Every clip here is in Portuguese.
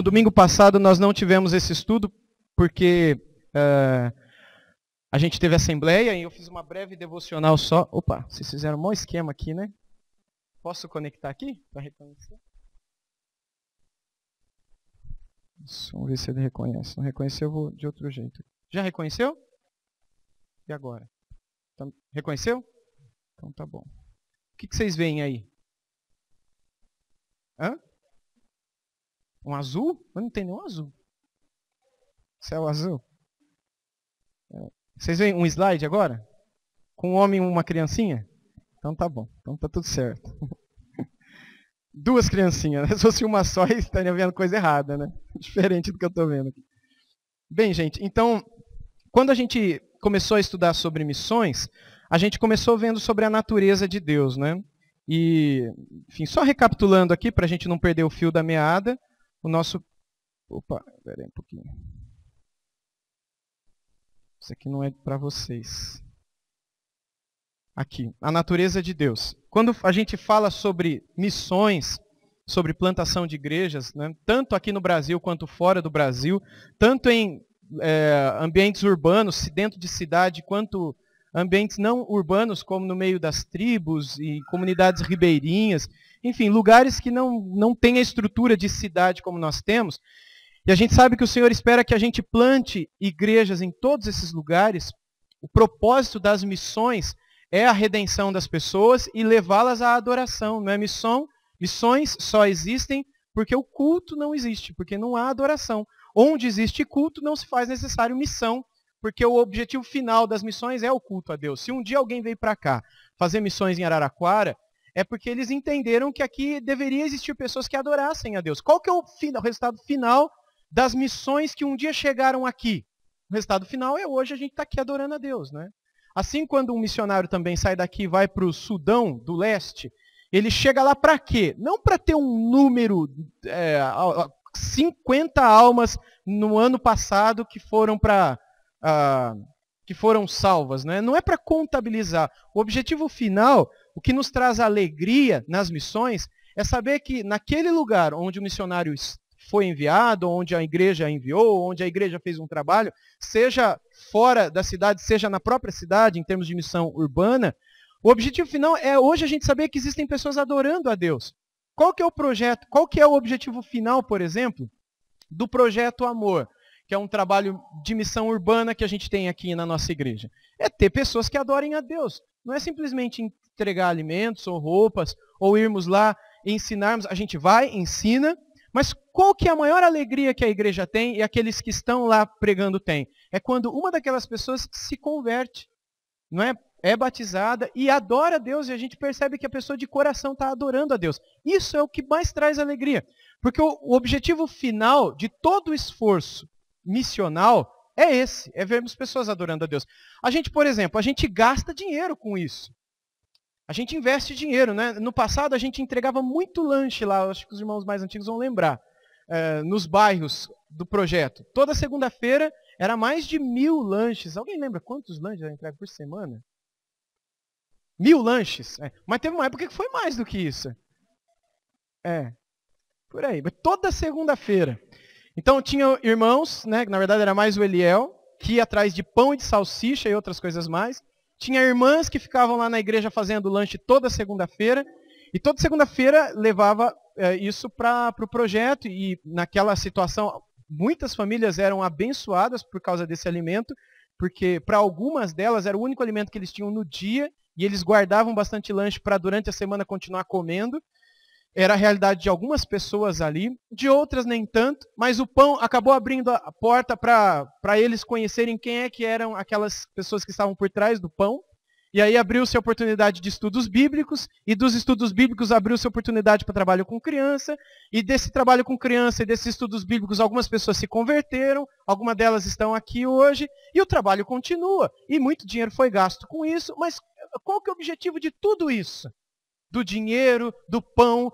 domingo passado nós não tivemos esse estudo, porque a gente teve assembleia e eu fiz uma breve devocional só. Opa, vocês fizeram um bom esquema aqui, né? Posso conectar aqui para reconhecer? Isso, vamos ver se ele reconhece. Não reconheceu, eu vou de outro jeito. Já reconheceu? E agora? Então, reconheceu? Então tá bom. O que vocês veem aí? Hã? Um azul? Eu não tem nenhum azul. Céu azul. Vocês veem um slide agora? Com um homem e uma criancinha? Então tá bom. Então tá tudo certo. Duas criancinhas. Se fosse uma só, estaria vendo coisa errada, né? Diferente do que eu estou vendo aqui. Bem, gente, então, quando a gente começou a estudar sobre missões, a gente começou vendo sobre a natureza de Deus, né? E, enfim, só recapitulando aqui, para a gente não perder o fio da meada, o nosso... Opa, peraí um pouquinho. Isso aqui não é para vocês. Aqui, a natureza de Deus. Quando a gente fala sobre missões, sobre plantação de igrejas, né, tanto aqui no Brasil quanto fora do Brasil, tanto em ambientes urbanos, dentro de cidade, quanto ambientes não urbanos, como no meio das tribos e comunidades ribeirinhas, enfim, lugares que não têm a estrutura de cidade como nós temos. E a gente sabe que o Senhor espera que a gente plante igrejas em todos esses lugares. O propósito das missões é a redenção das pessoas e levá-las à adoração. Não é missões só existem porque o culto não existe, porque não há adoração. Onde existe culto não se faz necessário missão, porque o objetivo final das missões é o culto a Deus. Se um dia alguém veio para cá fazer missões em Araraquara, é porque eles entenderam que aqui deveria existir pessoas que adorassem a Deus. Qual que é o resultado final das missões que um dia chegaram aqui? O resultado final é hoje a gente está aqui adorando a Deus, né? Assim, quando um missionário também sai daqui e vai para o Sudão do Leste, ele chega lá para quê? Não para ter um número, 50 almas no ano passado que foram salvas, né? Não é para contabilizar. O objetivo final, o que nos traz alegria nas missões, é saber que naquele lugar onde o missionário foi enviado, onde a igreja enviou, onde a igreja fez um trabalho, seja fora da cidade, seja na própria cidade, em termos de missão urbana, o objetivo final é hoje a gente saber que existem pessoas adorando a Deus. Qual que é o projeto, qual que é o objetivo final, por exemplo, do Projeto Amor, que é um trabalho de missão urbana que a gente tem aqui na nossa igreja? É ter pessoas que adorem a Deus. Não é simplesmente entregar alimentos ou roupas, ou irmos lá e ensinarmos. A gente vai, ensina, mas qual que é a maior alegria que a igreja tem e aqueles que estão lá pregando têm? É quando uma daquelas pessoas se converte, não é? É batizada e adora a Deus, e a gente percebe que a pessoa de coração está adorando a Deus. Isso é o que mais traz alegria. Porque o objetivo final de todo o esforço missional é esse, é vermos pessoas adorando a Deus. A gente, por exemplo, a gente gasta dinheiro com isso. A gente investe dinheiro, né? No passado a gente entregava muito lanche lá, acho que os irmãos mais antigos vão lembrar, nos bairros do projeto. Toda segunda-feira era mais de 1000 lanches. Alguém lembra quantos lanches eu entrego por semana? 1000 lanches. Mas teve uma época que foi mais do que isso. Por aí. Mas toda segunda-feira. Então tinha irmãos, né, que na verdade era mais o Eliel, que ia atrás de pão e de salsicha e outras coisas mais. Tinha irmãs que ficavam lá na igreja fazendo lanche toda segunda-feira. E toda segunda-feira levava isso para o projeto. E naquela situação, muitas famílias eram abençoadas por causa desse alimento. Porque para algumas delas era o único alimento que eles tinham no dia. E eles guardavam bastante lanche para durante a semana continuar comendo. Era a realidade de algumas pessoas ali, de outras nem tanto, mas o pão acabou abrindo a porta para eles conhecerem quem é que eram aquelas pessoas que estavam por trás do pão. E aí abriu-se a oportunidade de estudos bíblicos, e dos estudos bíblicos abriu-se a oportunidade para trabalho com criança, e desse trabalho com criança e desses estudos bíblicos algumas pessoas se converteram, algumas delas estão aqui hoje, e o trabalho continua. E muito dinheiro foi gasto com isso, mas qual que é o objetivo de tudo isso? Do dinheiro, do pão,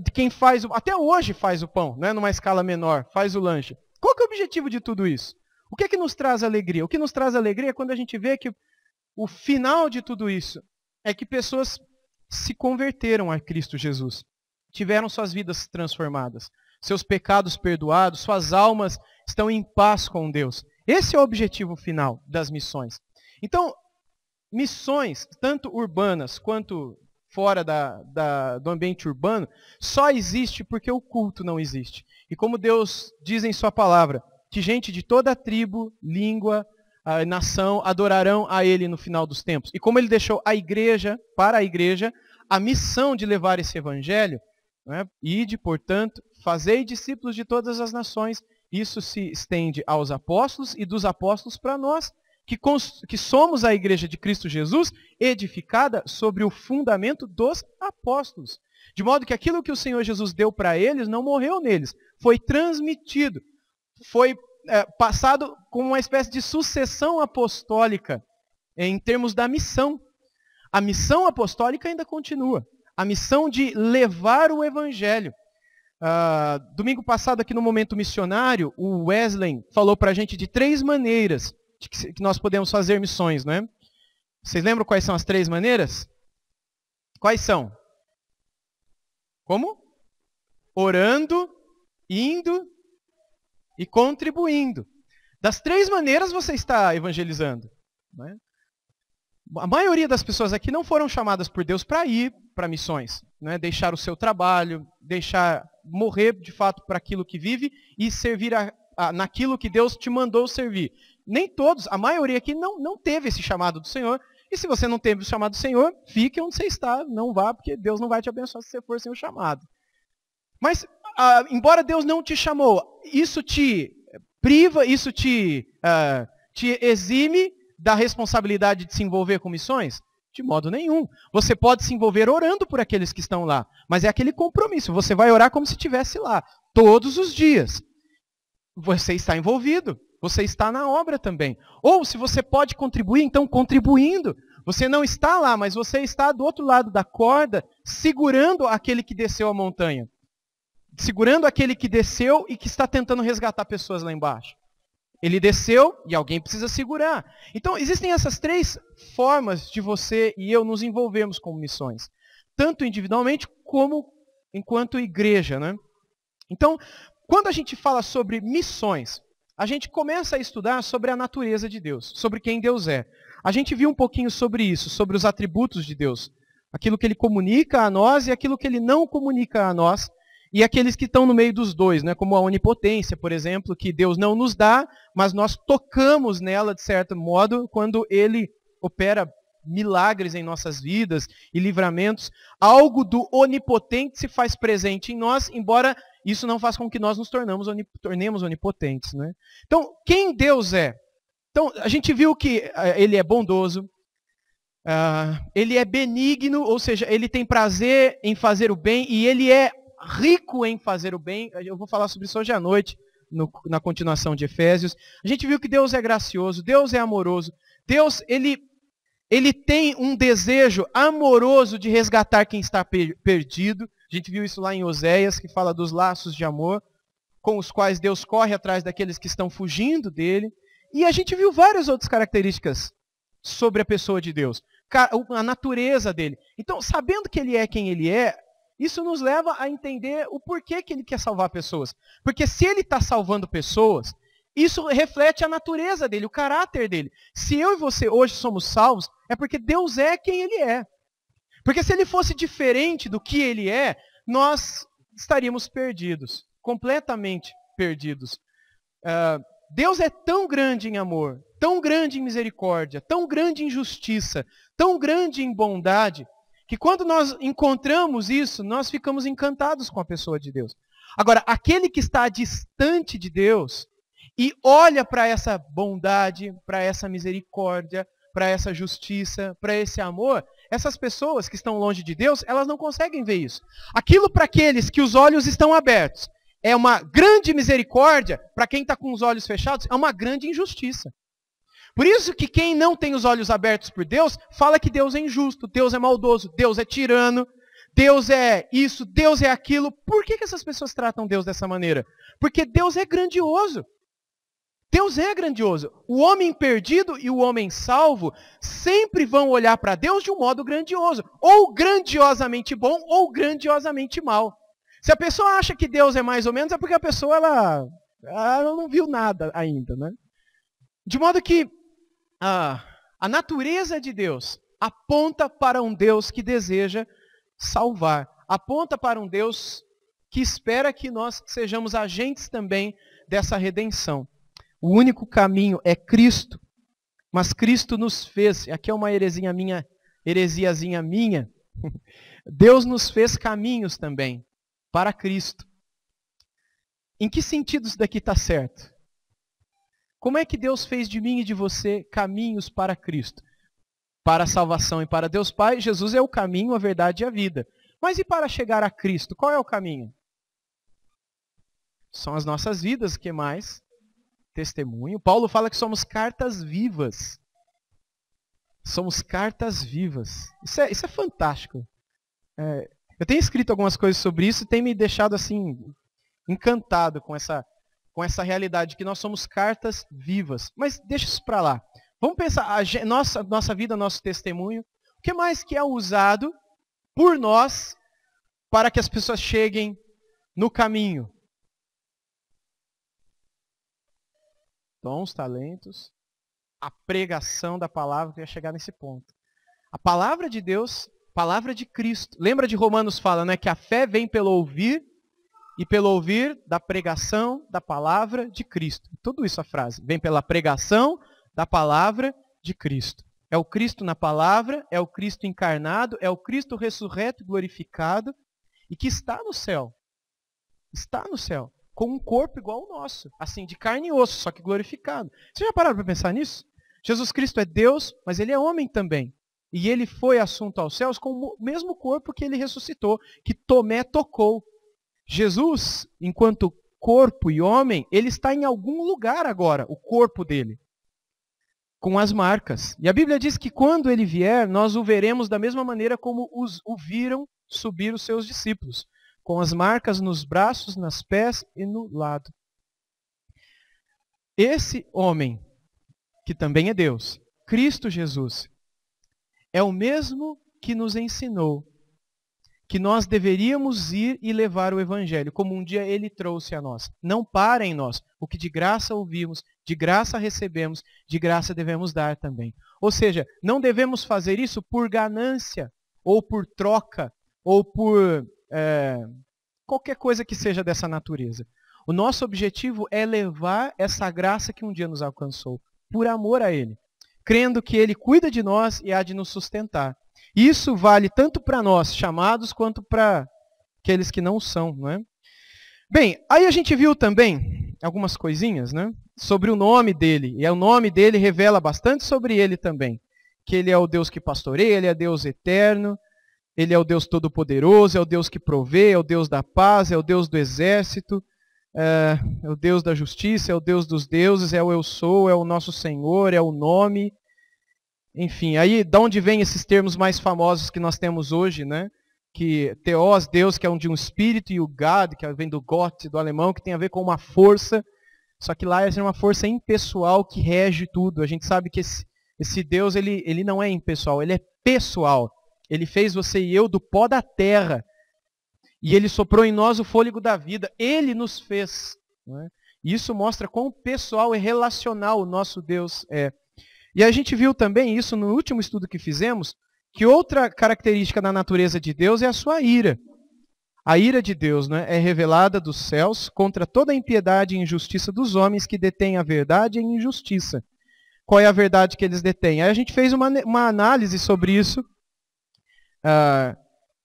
de quem faz, até hoje faz o pão, né, numa escala menor, faz o lanche. Qual que é o objetivo de tudo isso? O que é que nos traz alegria? O que nos traz alegria é quando a gente vê que o final de tudo isso é que pessoas se converteram a Cristo Jesus, tiveram suas vidas transformadas. seus pecados perdoados, suas almas estão em paz com Deus. Esse é o objetivo final das missões. Então, missões, tanto urbanas quanto fora do ambiente urbano, só existe porque o culto não existe. E como Deus diz em sua palavra, que gente de toda a tribo, língua, nação adorarão a Ele no final dos tempos. E como Ele deixou a igreja, para a igreja, a missão de levar esse evangelho, né? Ide, portanto, fazei discípulos de todas as nações. Isso se estende aos apóstolos e dos apóstolos para nós, que somos a igreja de Cristo Jesus, edificada sobre o fundamento dos apóstolos. De modo que aquilo que o Senhor Jesus deu para eles não morreu neles, foi transmitido, foi passado como uma espécie de sucessão apostólica em termos da missão. A missão apostólica ainda continua. A missão de levar o evangelho. Domingo passado, aqui no Momento Missionário, o Wesley falou para a gente de 3 maneiras que nós podemos fazer missões, não é? Vocês lembram quais são as 3 maneiras? Quais são? Como? Orando, indo e contribuindo. Das 3 maneiras você está evangelizando, não é? A maioria das pessoas aqui não foram chamadas por Deus para ir para missões, né? Deixar o seu trabalho, deixar morrer de fato para aquilo que vive e servir naquilo que Deus te mandou servir. Nem todos, a maioria aqui não teve esse chamado do Senhor. E se você não teve o chamado do Senhor, fique onde você está, não vá, porque Deus não vai te abençoar se você for sem o chamado. Mas, embora Deus não te chamou, isso te priva, isso te exime da responsabilidade de se envolver com missões? De modo nenhum. Você pode se envolver orando por aqueles que estão lá, mas é aquele compromisso. Você vai orar como se estivesse lá, todos os dias. Você está envolvido, você está na obra também. Ou se você pode contribuir, então contribuindo. Você não está lá, mas você está do outro lado da corda, segurando aquele que desceu a montanha. Segurando aquele que desceu e que está tentando resgatar pessoas lá embaixo. Ele desceu e alguém precisa segurar. Então, existem essas 3 formas de você e eu nos envolvermos com missões. Tanto individualmente como enquanto igreja, né? Então, quando a gente fala sobre missões, a gente começa a estudar sobre a natureza de Deus, sobre quem Deus é. A gente viu um pouquinho sobre isso, sobre os atributos de Deus. Aquilo que Ele comunica a nós e aquilo que Ele não comunica a nós. E aqueles que estão no meio dos dois, né? Como a onipotência, por exemplo, que Deus não nos dá, mas nós tocamos nela, de certo modo, quando Ele opera milagres em nossas vidas e livramentos. Algo do onipotente se faz presente em nós, embora isso não faça com que nós nos tornemos onipotentes, né? Então, quem Deus é? Então, a gente viu que Ele é bondoso, Ele é benigno, ou seja, Ele tem prazer em fazer o bem e Ele é rico em fazer o bem. Eu vou falar sobre isso hoje à noite, na continuação de Efésios. A gente viu que Deus é gracioso, Deus é amoroso. Deus, Ele tem um desejo amoroso de resgatar quem está perdido. A gente viu isso lá em Oséias, que fala dos laços de amor, com os quais Deus corre atrás daqueles que estão fugindo dele. E a gente viu várias outras características sobre a pessoa de Deus. A natureza dele. Então, sabendo que Ele é quem Ele é, isso nos leva a entender o porquê que Ele quer salvar pessoas. Porque se Ele está salvando pessoas, isso reflete a natureza dele, o caráter dele. Se eu e você hoje somos salvos, é porque Deus é quem Ele é. Porque se Ele fosse diferente do que Ele é, nós estaríamos perdidos, completamente perdidos. Deus é tão grande em amor, tão grande em misericórdia, tão grande em justiça, tão grande em bondade, que quando nós encontramos isso, nós ficamos encantados com a pessoa de Deus. Agora, aquele que está distante de Deus e olha para essa bondade, para essa misericórdia, para essa justiça, para esse amor, essas pessoas que estão longe de Deus, elas não conseguem ver isso. Aquilo para aqueles que os olhos estão abertos é uma grande misericórdia, para quem está com os olhos fechados, é uma grande injustiça. Por isso que quem não tem os olhos abertos por Deus, fala que Deus é injusto, Deus é maldoso, Deus é tirano, Deus é isso, Deus é aquilo. Por que essas pessoas tratam Deus dessa maneira? Porque Deus é grandioso. Deus é grandioso. O homem perdido e o homem salvo sempre vão olhar para Deus de um modo grandioso. Ou grandiosamente bom, ou grandiosamente mal. Se a pessoa acha que Deus é mais ou menos, é porque a pessoa ela não viu nada ainda, né? De modo que a natureza de Deus aponta para um Deus que deseja salvar. Aponta para um Deus que espera que nós sejamos agentes também dessa redenção. O único caminho é Cristo. Mas Cristo nos fez, aqui é uma heresiazinha minha, Deus nos fez caminhos também para Cristo. Em que sentido isso daqui está certo? Como é que Deus fez de mim e de você caminhos para Cristo? Para a salvação e para Deus Pai, Jesus é o caminho, a verdade e a vida. Mas e para chegar a Cristo, qual é o caminho? São as nossas vidas, que mais? Testemunho. Paulo fala que somos cartas vivas. Somos cartas vivas. Isso é fantástico. Eu tenho escrito algumas coisas sobre isso e tem me deixado assim encantado com essa realidade que nós somos cartas vivas. Mas deixa isso para lá. Vamos pensar, nossa vida, nosso testemunho. O que mais que é usado por nós para que as pessoas cheguem no caminho? Dons, talentos, a pregação da palavra, que ia chegar nesse ponto. A palavra de Deus, palavra de Cristo. Lembra de Romanos fala, né, que a fé vem pelo ouvir, e pelo ouvir da pregação da palavra de Cristo. Tudo isso a frase. Vem pela pregação da palavra de Cristo. É o Cristo na palavra, é o Cristo encarnado, é o Cristo ressurreto e glorificado, e que está no céu. Está no céu. Com um corpo igual ao nosso, assim, de carne e osso, só que glorificado. Vocês já pararam para pensar nisso? Jesus Cristo é Deus, mas ele é homem também. E ele foi assunto aos céus com o mesmo corpo que ele ressuscitou, que Tomé tocou. Jesus, enquanto corpo e homem, ele está em algum lugar agora, o corpo dele, com as marcas. E a Bíblia diz que quando ele vier, nós o veremos da mesma maneira como o viram subir os seus discípulos, com as marcas nos braços, nas pés e no lado. Esse homem, que também é Deus, Cristo Jesus, é o mesmo que nos ensinou que nós deveríamos ir e levar o Evangelho, como um dia ele trouxe a nós. Não para em nós. O que de graça ouvimos, de graça recebemos, de graça devemos dar também. Ou seja, não devemos fazer isso por ganância, ou por troca, ou por qualquer coisa que seja dessa natureza. O nosso objetivo é levar essa graça que um dia nos alcançou, por amor a Ele, crendo que Ele cuida de nós e há de nos sustentar. Isso vale tanto para nós, chamados, quanto para aqueles que não são, não é? Bem, aí a gente viu também algumas coisinhas, né, sobre o nome dele. E o nome dele revela bastante sobre ele também. Que ele é o Deus que pastoreia, ele é Deus eterno, ele é o Deus todo-poderoso, é o Deus que provê, é o Deus da paz, é o Deus do exército, é o Deus da justiça, é o Deus dos deuses, é o eu sou, é o nosso Senhor, é o nome. Enfim, aí de onde vem esses termos mais famosos que nós temos hoje, né? Que Theos, Deus, que é de um espírito, e o God, que vem do Gott, do alemão, que tem a ver com uma força, só que lá é uma força impessoal que rege tudo. A gente sabe que esse Deus, ele não é impessoal, ele é pessoal. Ele fez você e eu do pó da terra, e ele soprou em nós o fôlego da vida, ele nos fez. Não é? E isso mostra quão pessoal e relacional o nosso Deus é. E a gente viu também isso no último estudo que fizemos, que outra característica da natureza de Deus é a sua ira. A ira de Deus, né, é revelada dos céus contra toda a impiedade e injustiça dos homens que detêm a verdade e a injustiça. Qual é a verdade que eles detêm? Aí a gente fez uma análise sobre isso.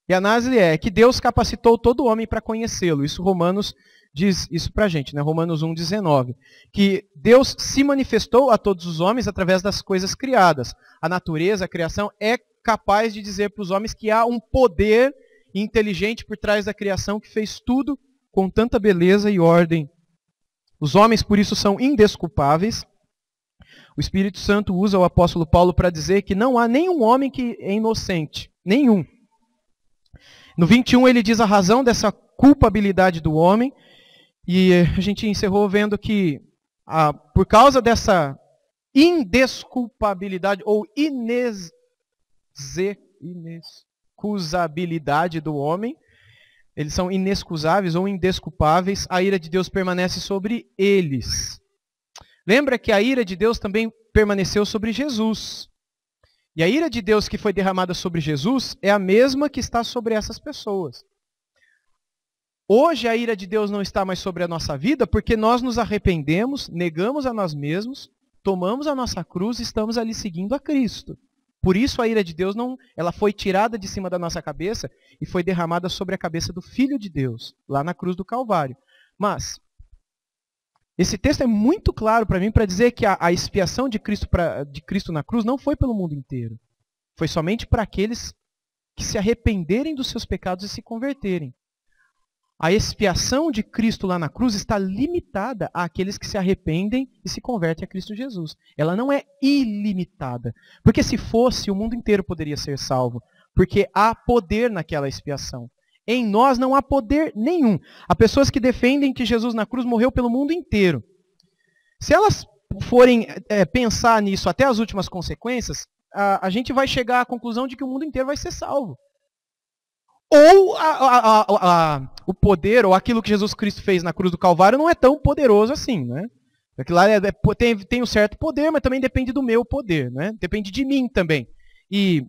E a análise é que Deus capacitou todo homem para conhecê-lo. Isso Romanos diz isso para a gente, né? Romanos 1,19. Que Deus se manifestou a todos os homens através das coisas criadas. A natureza, a criação, é capaz de dizer para os homens que há um poder inteligente por trás da criação que fez tudo com tanta beleza e ordem. Os homens, por isso, são indesculpáveis. O Espírito Santo usa o apóstolo Paulo para dizer que não há nenhum homem que é inocente. Nenhum. No 21 ele diz a razão dessa culpabilidade do homem. E a gente encerrou vendo que, por causa dessa indesculpabilidade ou inexcusabilidade do homem, eles são inexcusáveis ou indesculpáveis, a ira de Deus permanece sobre eles. Lembra que a ira de Deus também permaneceu sobre Jesus. E a ira de Deus que foi derramada sobre Jesus é a mesma que está sobre essas pessoas. Hoje a ira de Deus não está mais sobre a nossa vida porque nós nos arrependemos, negamos a nós mesmos, tomamos a nossa cruz e estamos ali seguindo a Cristo. Por isso a ira de Deus ela foi tirada de cima da nossa cabeça e foi derramada sobre a cabeça do Filho de Deus, lá na cruz do Calvário. Mas esse texto é muito claro para mim para dizer que a expiação de Cristo na cruz não foi pelo mundo inteiro. Foi somente para aqueles que se arrependerem dos seus pecados e se converterem. A expiação de Cristo lá na cruz está limitada àqueles que se arrependem e se convertem a Cristo Jesus. Ela não é ilimitada. Porque se fosse, o mundo inteiro poderia ser salvo. Porque há poder naquela expiação. Em nós não há poder nenhum. Há pessoas que defendem que Jesus na cruz morreu pelo mundo inteiro. Se elas forem pensar nisso até as últimas consequências, a gente vai chegar à conclusão de que o mundo inteiro vai ser salvo. Ou o poder, ou aquilo que Jesus Cristo fez na cruz do Calvário não é tão poderoso assim, né? Aquilo lá tem um certo poder, mas também depende do meu poder, né? Depende de mim também. E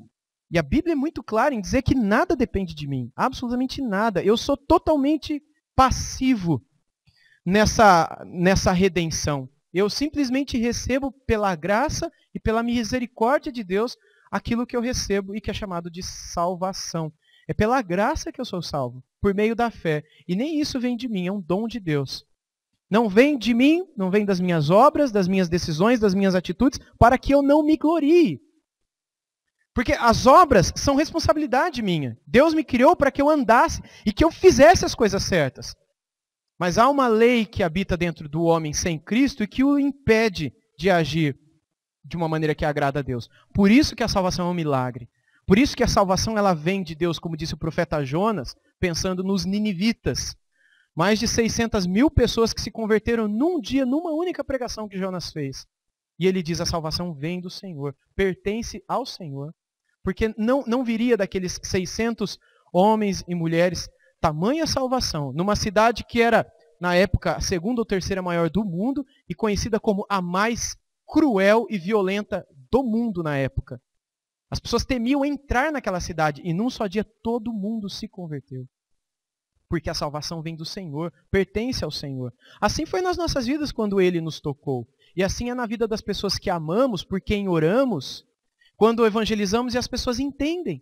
a Bíblia é muito clara em dizer que nada depende de mim, absolutamente nada. Eu sou totalmente passivo nessa redenção. Eu simplesmente recebo pela graça e pela misericórdia de Deus aquilo que eu recebo e que é chamado de salvação. É pela graça que eu sou salvo, por meio da fé. E nem isso vem de mim, é um dom de Deus. Não vem de mim, não vem das minhas obras, das minhas decisões, das minhas atitudes, para que eu não me glorie. Porque as obras são responsabilidade minha. Deus me criou para que eu andasse e que eu fizesse as coisas certas. Mas há uma lei que habita dentro do homem sem Cristo e que o impede de agir de uma maneira que agrada a Deus. Por isso que a salvação é um milagre. Por isso que a salvação ela vem de Deus, como disse o profeta Jonas, pensando nos ninivitas. Mais de 600 mil pessoas que se converteram num dia, numa única pregação que Jonas fez. E ele diz, a salvação vem do Senhor, pertence ao Senhor. Porque não viria daqueles 600 homens e mulheres tamanha salvação, numa cidade que era, na época, a segunda ou terceira maior do mundo e conhecida como a mais cruel e violenta do mundo na época. As pessoas temiam entrar naquela cidade e num só dia todo mundo se converteu. Porque a salvação vem do Senhor, pertence ao Senhor. Assim foi nas nossas vidas quando Ele nos tocou. E assim é na vida das pessoas que amamos, por quem oramos, quando evangelizamos e as pessoas entendem.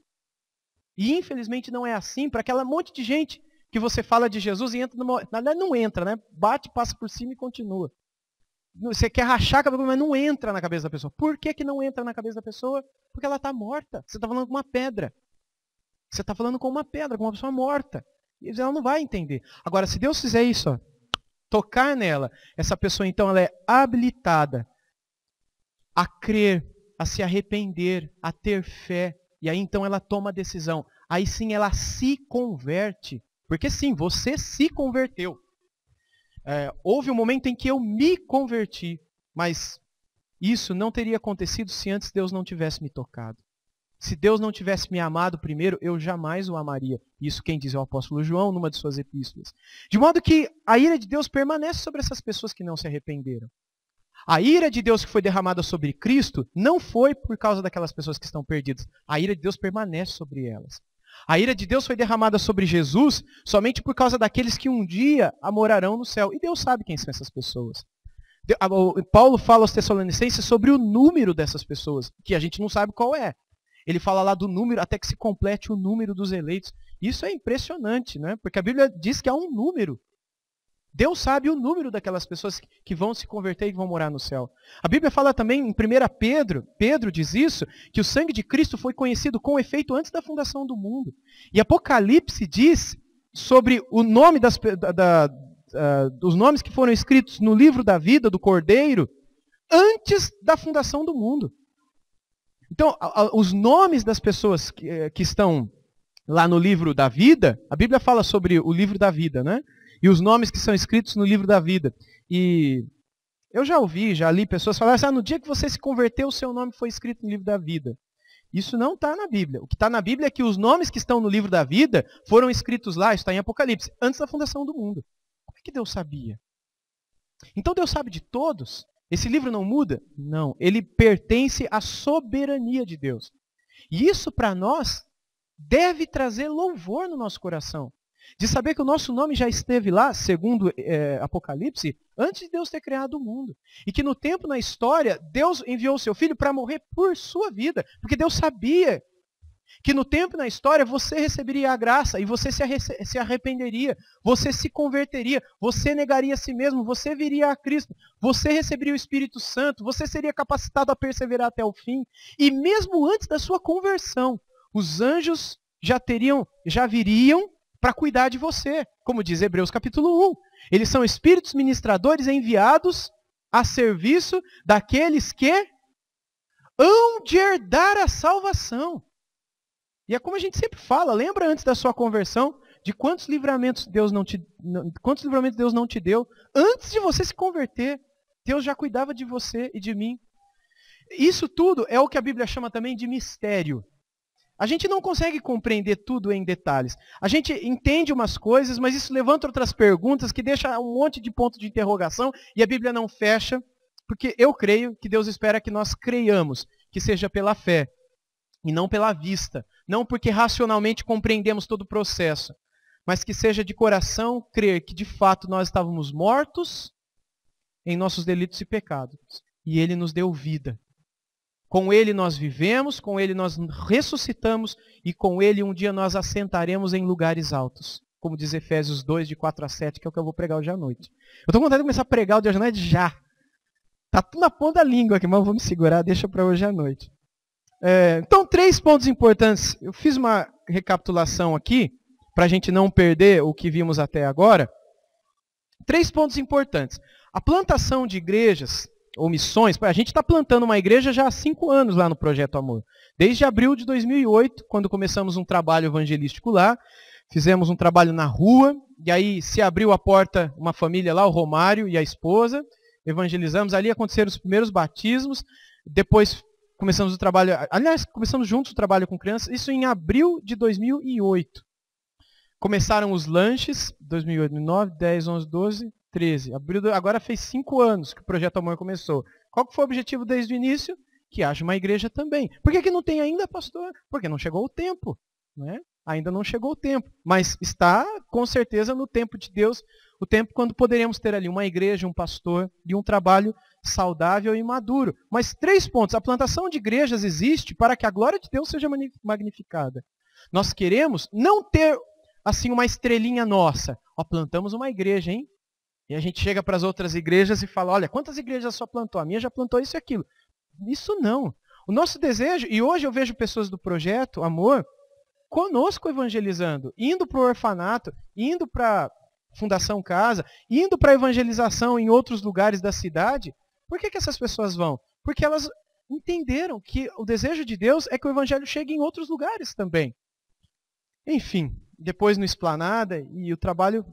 E infelizmente não é assim para aquela monte de gente que você fala de Jesus e entra numa... Na verdade não entra, né? Bate, passa por cima e continua. Você quer rachar a cabeça, mas não entra na cabeça da pessoa. Por que não entra na cabeça da pessoa? Porque ela está morta. Você está falando com uma pedra. Você está falando com uma pedra, com uma pessoa morta. E ela não vai entender. Agora, se Deus fizer isso, ó, tocar nela, essa pessoa então ela é habilitada a crer, a se arrepender, a ter fé. E aí então ela toma a decisão. Aí sim ela se converte. Porque sim, você se converteu. Houve um momento em que eu me converti, mas isso não teria acontecido se antes Deus não tivesse me tocado. Se Deus não tivesse me amado primeiro, eu jamais o amaria. Isso quem diz é o apóstolo João numa de suas epístolas. De modo que a ira de Deus permanece sobre essas pessoas que não se arrependeram. A ira de Deus que foi derramada sobre Cristo não foi por causa daquelas pessoas que estão perdidas. A ira de Deus permanece sobre elas. A ira de Deus foi derramada sobre Jesus somente por causa daqueles que um dia morarão no céu. E Deus sabe quem são essas pessoas. Paulo fala aos Tessalonicenses sobre o número dessas pessoas, que a gente não sabe qual é. Ele fala lá do número até que se complete o número dos eleitos. Isso é impressionante, né? Porque a Bíblia diz que há um número. Deus sabe o número daquelas pessoas que vão se converter e que vão morar no céu. A Bíblia fala também em 1 Pedro diz isso, que o sangue de Cristo foi conhecido com efeito antes da fundação do mundo. E Apocalipse diz sobre o nome dos nomes que foram escritos no livro da vida do Cordeiro antes da fundação do mundo. Então, os nomes das pessoas que estão lá no livro da vida, a Bíblia fala sobre o livro da vida, né? E os nomes que são escritos no livro da vida. E eu já li pessoas falarem assim, no dia que você se converteu, o seu nome foi escrito no livro da vida. Isso não está na Bíblia. O que está na Bíblia é que os nomes que estão no livro da vida foram escritos lá, isso está em Apocalipse, antes da fundação do mundo. Como é que Deus sabia? Então Deus sabe de todos? Esse livro não muda? Não. Ele pertence à soberania de Deus. E isso para nós deve trazer louvor no nosso coração. De saber que o nosso nome já esteve lá, segundo Apocalipse, antes de Deus ter criado o mundo. E que no tempo, na história, Deus enviou o seu Filho para morrer por sua vida. Porque Deus sabia que no tempo, na história, você receberia a graça e você se arrependeria, você se converteria, você negaria a si mesmo, você viria a Cristo, você receberia o Espírito Santo, você seria capacitado a perseverar até o fim. E mesmo antes da sua conversão, os anjos já viriam para cuidar de você, como diz Hebreus capítulo 1. Eles são espíritos ministradores enviados a serviço daqueles que hão de herdar a salvação. E é como a gente sempre fala, lembra antes da sua conversão, de quantos livramentos Deus não te deu, antes de você se converter. Deus já cuidava de você e de mim. Isso tudo é o que a Bíblia chama também de mistério. A gente não consegue compreender tudo em detalhes. A gente entende umas coisas, mas isso levanta outras perguntas que deixa um monte de ponto de interrogação e a Bíblia não fecha, porque eu creio que Deus espera que nós creiamos, que seja pela fé e não pela vista. Não porque racionalmente compreendemos todo o processo, mas que seja de coração crer que de fato nós estávamos mortos em nossos delitos e pecados. E Ele nos deu vida. Com Ele nós vivemos, com Ele nós ressuscitamos e com Ele um dia nós assentaremos em lugares altos. Como diz Efésios 2, de 4 a 7, que é o que eu vou pregar hoje à noite. Eu estou com vontade de começar a pregar hoje à noite já. Está tudo na ponta da língua aqui, mas eu vou me segurar, deixa para hoje à noite. Então, 3 pontos importantes. Eu fiz uma recapitulação aqui, para a gente não perder o que vimos até agora. 3 pontos importantes. A plantação de igrejas ou missões, a gente está plantando uma igreja já há 5 anos lá no Projeto Amor. Desde abril de 2008, quando começamos um trabalho evangelístico lá, fizemos um trabalho na rua, e aí se abriu a porta, uma família lá, o Romário e a esposa, evangelizamos, ali aconteceram os primeiros batismos, depois começamos o trabalho, aliás, começamos juntos o trabalho com crianças, isso em abril de 2008. Começaram os lanches, 2008, 2009, 10, 11, 12, 13. Agora fez 5 anos que o Projeto Amor começou. Qual que foi o objetivo desde o início? Que haja uma igreja também. Por que não tem ainda, pastor? Porque não chegou o tempo. Né? Ainda não chegou o tempo. Mas está, com certeza, no tempo de Deus, o tempo quando poderemos ter ali uma igreja, um pastor e um trabalho saudável e maduro. Mas 3 pontos. A plantação de igrejas existe para que a glória de Deus seja magnificada. Nós queremos não ter assim uma estrelinha nossa. Plantamos uma igreja, hein? E a gente chega para as outras igrejas e fala, olha, quantas igrejas a sua plantou? A minha já plantou isso e aquilo. Isso não. O nosso desejo, e hoje eu vejo pessoas do Projeto Amor conosco evangelizando, indo para o orfanato, indo para a Fundação Casa, indo para a evangelização em outros lugares da cidade. Por que essas pessoas vão? Porque elas entenderam que o desejo de Deus é que o evangelho chegue em outros lugares também. Enfim, depois no Esplanada, e o trabalho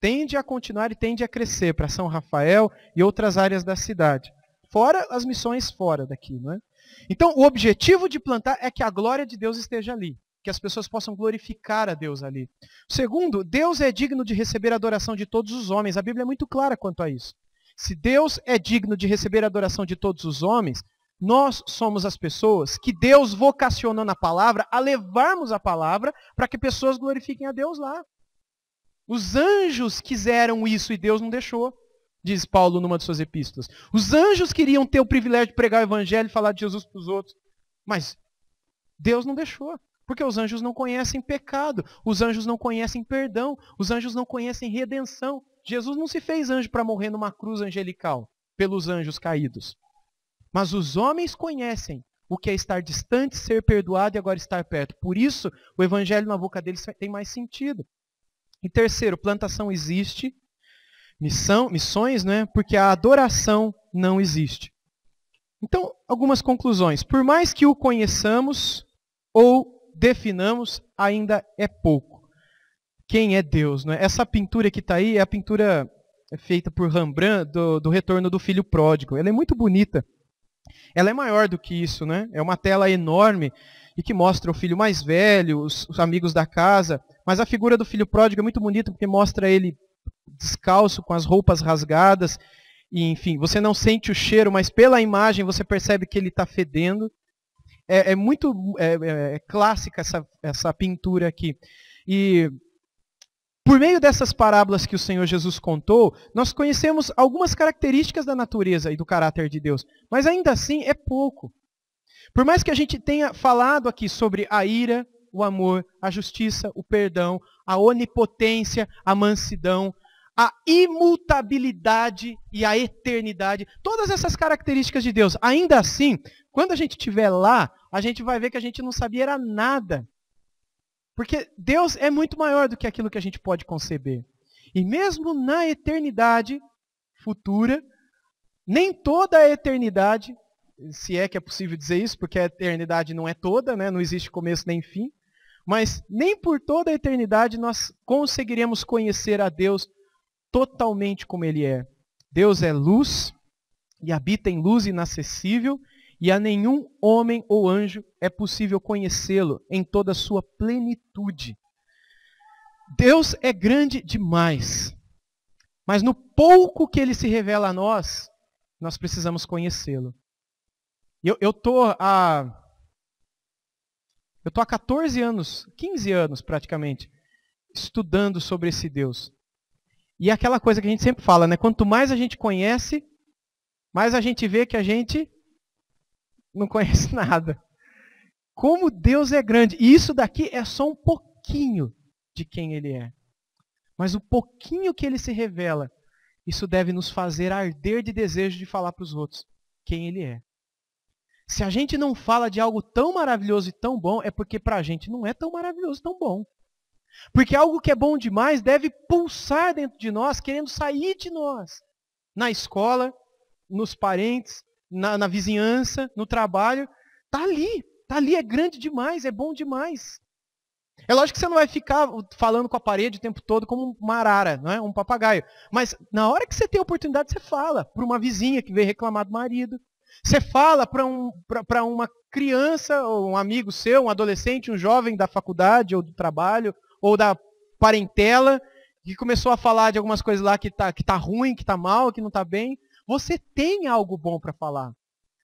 tende a continuar e tende a crescer para São Rafael e outras áreas da cidade. Fora as missões fora daqui, não é? Então, o objetivo de plantar é que a glória de Deus esteja ali. Que as pessoas possam glorificar a Deus ali. Segundo, Deus é digno de receber a adoração de todos os homens. A Bíblia é muito clara quanto a isso. Se Deus é digno de receber a adoração de todos os homens, nós somos as pessoas que Deus vocacionou na palavra a levarmos a palavra para que pessoas glorifiquem a Deus lá. Os anjos quiseram isso e Deus não deixou, diz Paulo numa de suas epístolas. Os anjos queriam ter o privilégio de pregar o evangelho e falar de Jesus para os outros, mas Deus não deixou, porque os anjos não conhecem pecado, os anjos não conhecem perdão, os anjos não conhecem redenção. Jesus não se fez anjo para morrer numa cruz angelical pelos anjos caídos. Mas os homens conhecem o que é estar distante, ser perdoado e agora estar perto. Por isso, o evangelho na boca deles tem mais sentido. E terceiro, plantação existe, missões, né? Porque a adoração não existe. Então, algumas conclusões. Por mais que o conheçamos ou definamos, ainda é pouco. Quem é Deus? Né? Essa pintura que está aí é a pintura feita por Rembrandt do Retorno do Filho Pródigo. Ela é muito bonita. ela é maior do que isso, né? É uma tela enorme e que mostra o filho mais velho, os amigos da casa. Mas a figura do filho pródigo é muito bonita porque mostra ele descalço, com as roupas rasgadas. E, enfim, você não sente o cheiro, mas pela imagem você percebe que ele está fedendo. É muito clássica essa pintura aqui. E por meio dessas parábolas que o Senhor Jesus contou, nós conhecemos algumas características da natureza e do caráter de Deus. Mas ainda assim é pouco. Por mais que a gente tenha falado aqui sobre a ira, o amor, a justiça, o perdão, a onipotência, a mansidão, a imutabilidade e a eternidade, todas essas características de Deus, ainda assim, quando a gente estiver lá, a gente vai ver que a gente não sabia era nada. Porque Deus é muito maior do que aquilo que a gente pode conceber. E mesmo na eternidade futura, nem toda a eternidade, se é que é possível dizer isso, porque a eternidade não é toda, né? Não existe começo nem fim, mas nem por toda a eternidade nós conseguiremos conhecer a Deus totalmente como Ele é. Deus é luz e habita em luz inacessível, e a nenhum homem ou anjo é possível conhecê-lo em toda a sua plenitude. Deus é grande demais, mas no pouco que Ele se revela a nós, nós precisamos conhecê-lo. Eu estou há 14 anos, 15 anos praticamente, estudando sobre esse Deus. E é aquela coisa que a gente sempre fala, né? Quanto mais a gente conhece, mais a gente vê que a gente não conhece nada. Como Deus é grande. E isso daqui é só um pouquinho de quem Ele é. Mas o pouquinho que Ele se revela, isso deve nos fazer arder de desejo de falar para os outros quem Ele é. Se a gente não fala de algo tão maravilhoso e tão bom, é porque para a gente não é tão maravilhoso, tão bom. Porque algo que é bom demais deve pulsar dentro de nós, querendo sair de nós. Na escola, nos parentes, na vizinhança, no trabalho. Está ali, é grande demais, é bom demais. É lógico que você não vai ficar falando com a parede o tempo todo como uma arara, não é? Um papagaio. Mas na hora que você tem a oportunidade, você fala para uma vizinha que veio reclamar do marido. Você fala para uma criança, ou um amigo seu, um adolescente, um jovem da faculdade, ou do trabalho, ou da parentela, que começou a falar de algumas coisas lá que tá ruim, que está mal, que não está bem. Você tem algo bom para falar.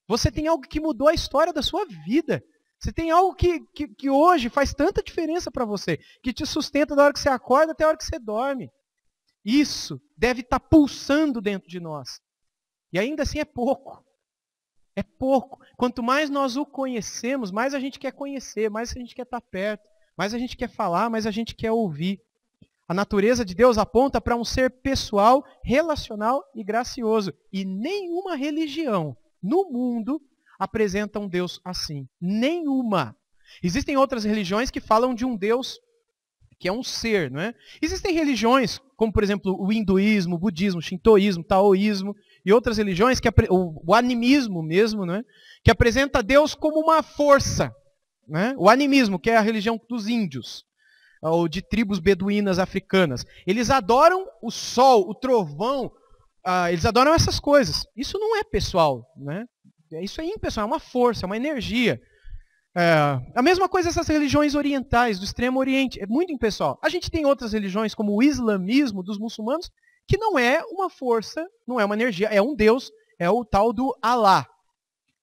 Você tem algo que mudou a história da sua vida. Você tem algo que hoje faz tanta diferença para você, que te sustenta da hora que você acorda até a hora que você dorme. Isso deve estar pulsando dentro de nós. E ainda assim é pouco. É pouco. Quanto mais nós o conhecemos, mais a gente quer conhecer, mais a gente quer estar perto, mais a gente quer falar, mais a gente quer ouvir. A natureza de Deus aponta para um ser pessoal, relacional e gracioso. E nenhuma religião no mundo apresenta um Deus assim. Nenhuma. Existem outras religiões que falam de um Deus que é um ser, não é? Existem religiões, como por exemplo o hinduísmo, o budismo, o shintoísmo, o taoísmo e outras religiões, o animismo mesmo, não é? Que apresenta Deus como uma força. Né? O animismo, que é a religião dos índios, ou de tribos beduínas africanas. Eles adoram o sol, o trovão, eles adoram essas coisas. Isso não é pessoal, né? Isso é impessoal, é uma força, é uma energia. A mesma coisa essas religiões orientais, do Extremo Oriente, é muito impessoal. A gente tem outras religiões, como o islamismo dos muçulmanos, que não é uma força, não é uma energia, é um Deus, é o tal do Alá.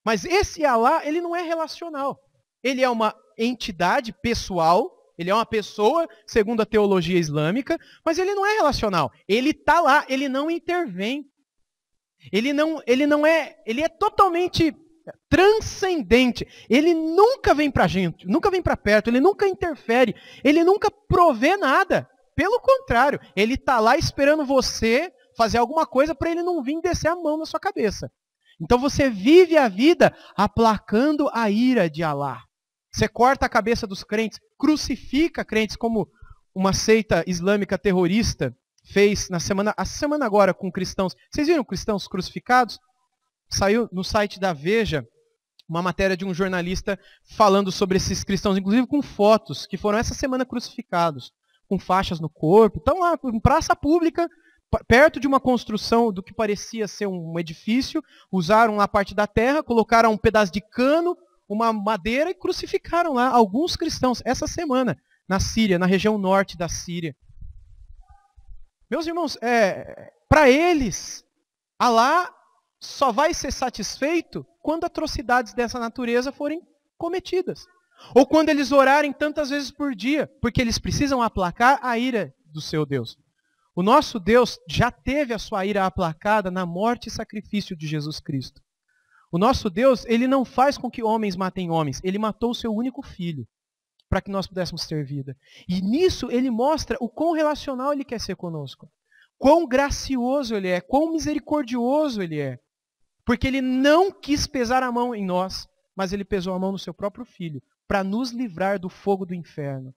Mas esse Alá, ele não é relacional. Ele é uma entidade pessoal, ele é uma pessoa, segundo a teologia islâmica, mas ele não é relacional. Ele está lá, ele não intervém. Ele é totalmente transcendente. Ele nunca vem para a gente, nunca vem para perto, ele nunca interfere, ele nunca provê nada. Pelo contrário, ele está lá esperando você fazer alguma coisa para ele não vir descer a mão na sua cabeça. Então você vive a vida aplacando a ira de Alá. Você corta a cabeça dos crentes, crucifica crentes como uma seita islâmica terrorista fez a semana agora com cristãos. Vocês viram cristãos crucificados? Saiu no site da Veja uma matéria de um jornalista falando sobre esses cristãos, inclusive com fotos, que foram essa semana crucificados, com faixas no corpo. Estão lá em praça pública, perto de uma construção do que parecia ser um edifício, usaram lá parte da terra, colocaram um pedaço de cano, uma madeira e crucificaram lá alguns cristãos essa semana na Síria, na região norte da Síria. Meus irmãos, para eles, Alá só vai ser satisfeito quando atrocidades dessa natureza forem cometidas. Ou quando eles orarem tantas vezes por dia, porque eles precisam aplacar a ira do seu Deus. O nosso Deus já teve a sua ira aplacada na morte e sacrifício de Jesus Cristo. O nosso Deus, ele não faz com que homens matem homens. Ele matou o seu único filho para que nós pudéssemos ter vida. E nisso ele mostra o quão relacional ele quer ser conosco. Quão gracioso ele é, quão misericordioso ele é. Porque ele não quis pesar a mão em nós, mas ele pesou a mão no seu próprio filho, para nos livrar do fogo do inferno.